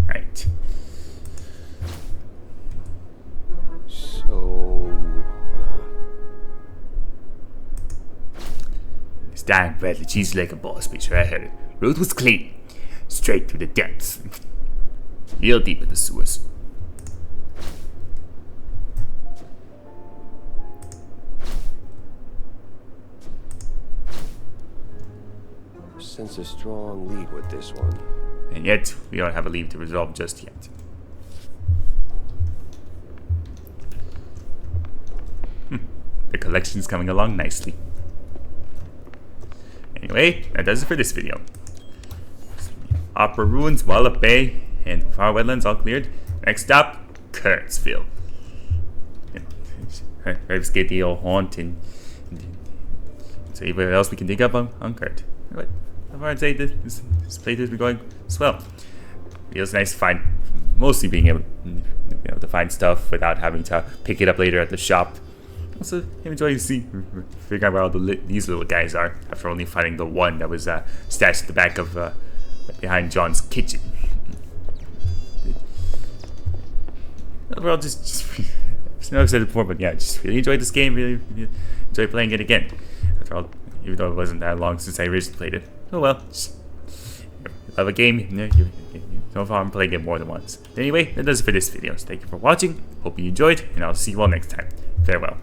Right. It's time for the cheese like a boss bitch right here. Road was clean. Straight to the depths. real deep in the sewers. Sense a strong lead with this one. And yet, we don't have a lead to resolve just yet. The collection's coming along nicely. Anyway, that does it for this video. Opera Ruins, Wallop Bay, and Far Wetlands all cleared. Next stop, Kurtzville. I've escaped the old haunt and see what else we can dig up on Kurt. But so far I'd say this playthrough has been going swell. Feels nice to find, mostly being able to find stuff without having to pick it up later at the shop. Also, enjoy figuring out where all these little guys are after only finding the one that was stashed at the back of behind John's kitchen. Overall, just I've said it before, but yeah, just really enjoyed this game. Really enjoy playing it again. After all, even though it wasn't that long since I originally played it. Oh well, just love a game. You no harm playing it more than once. Anyway, that does it for this video. So thank you for watching. Hope you enjoyed, and I'll see you all next time. Farewell.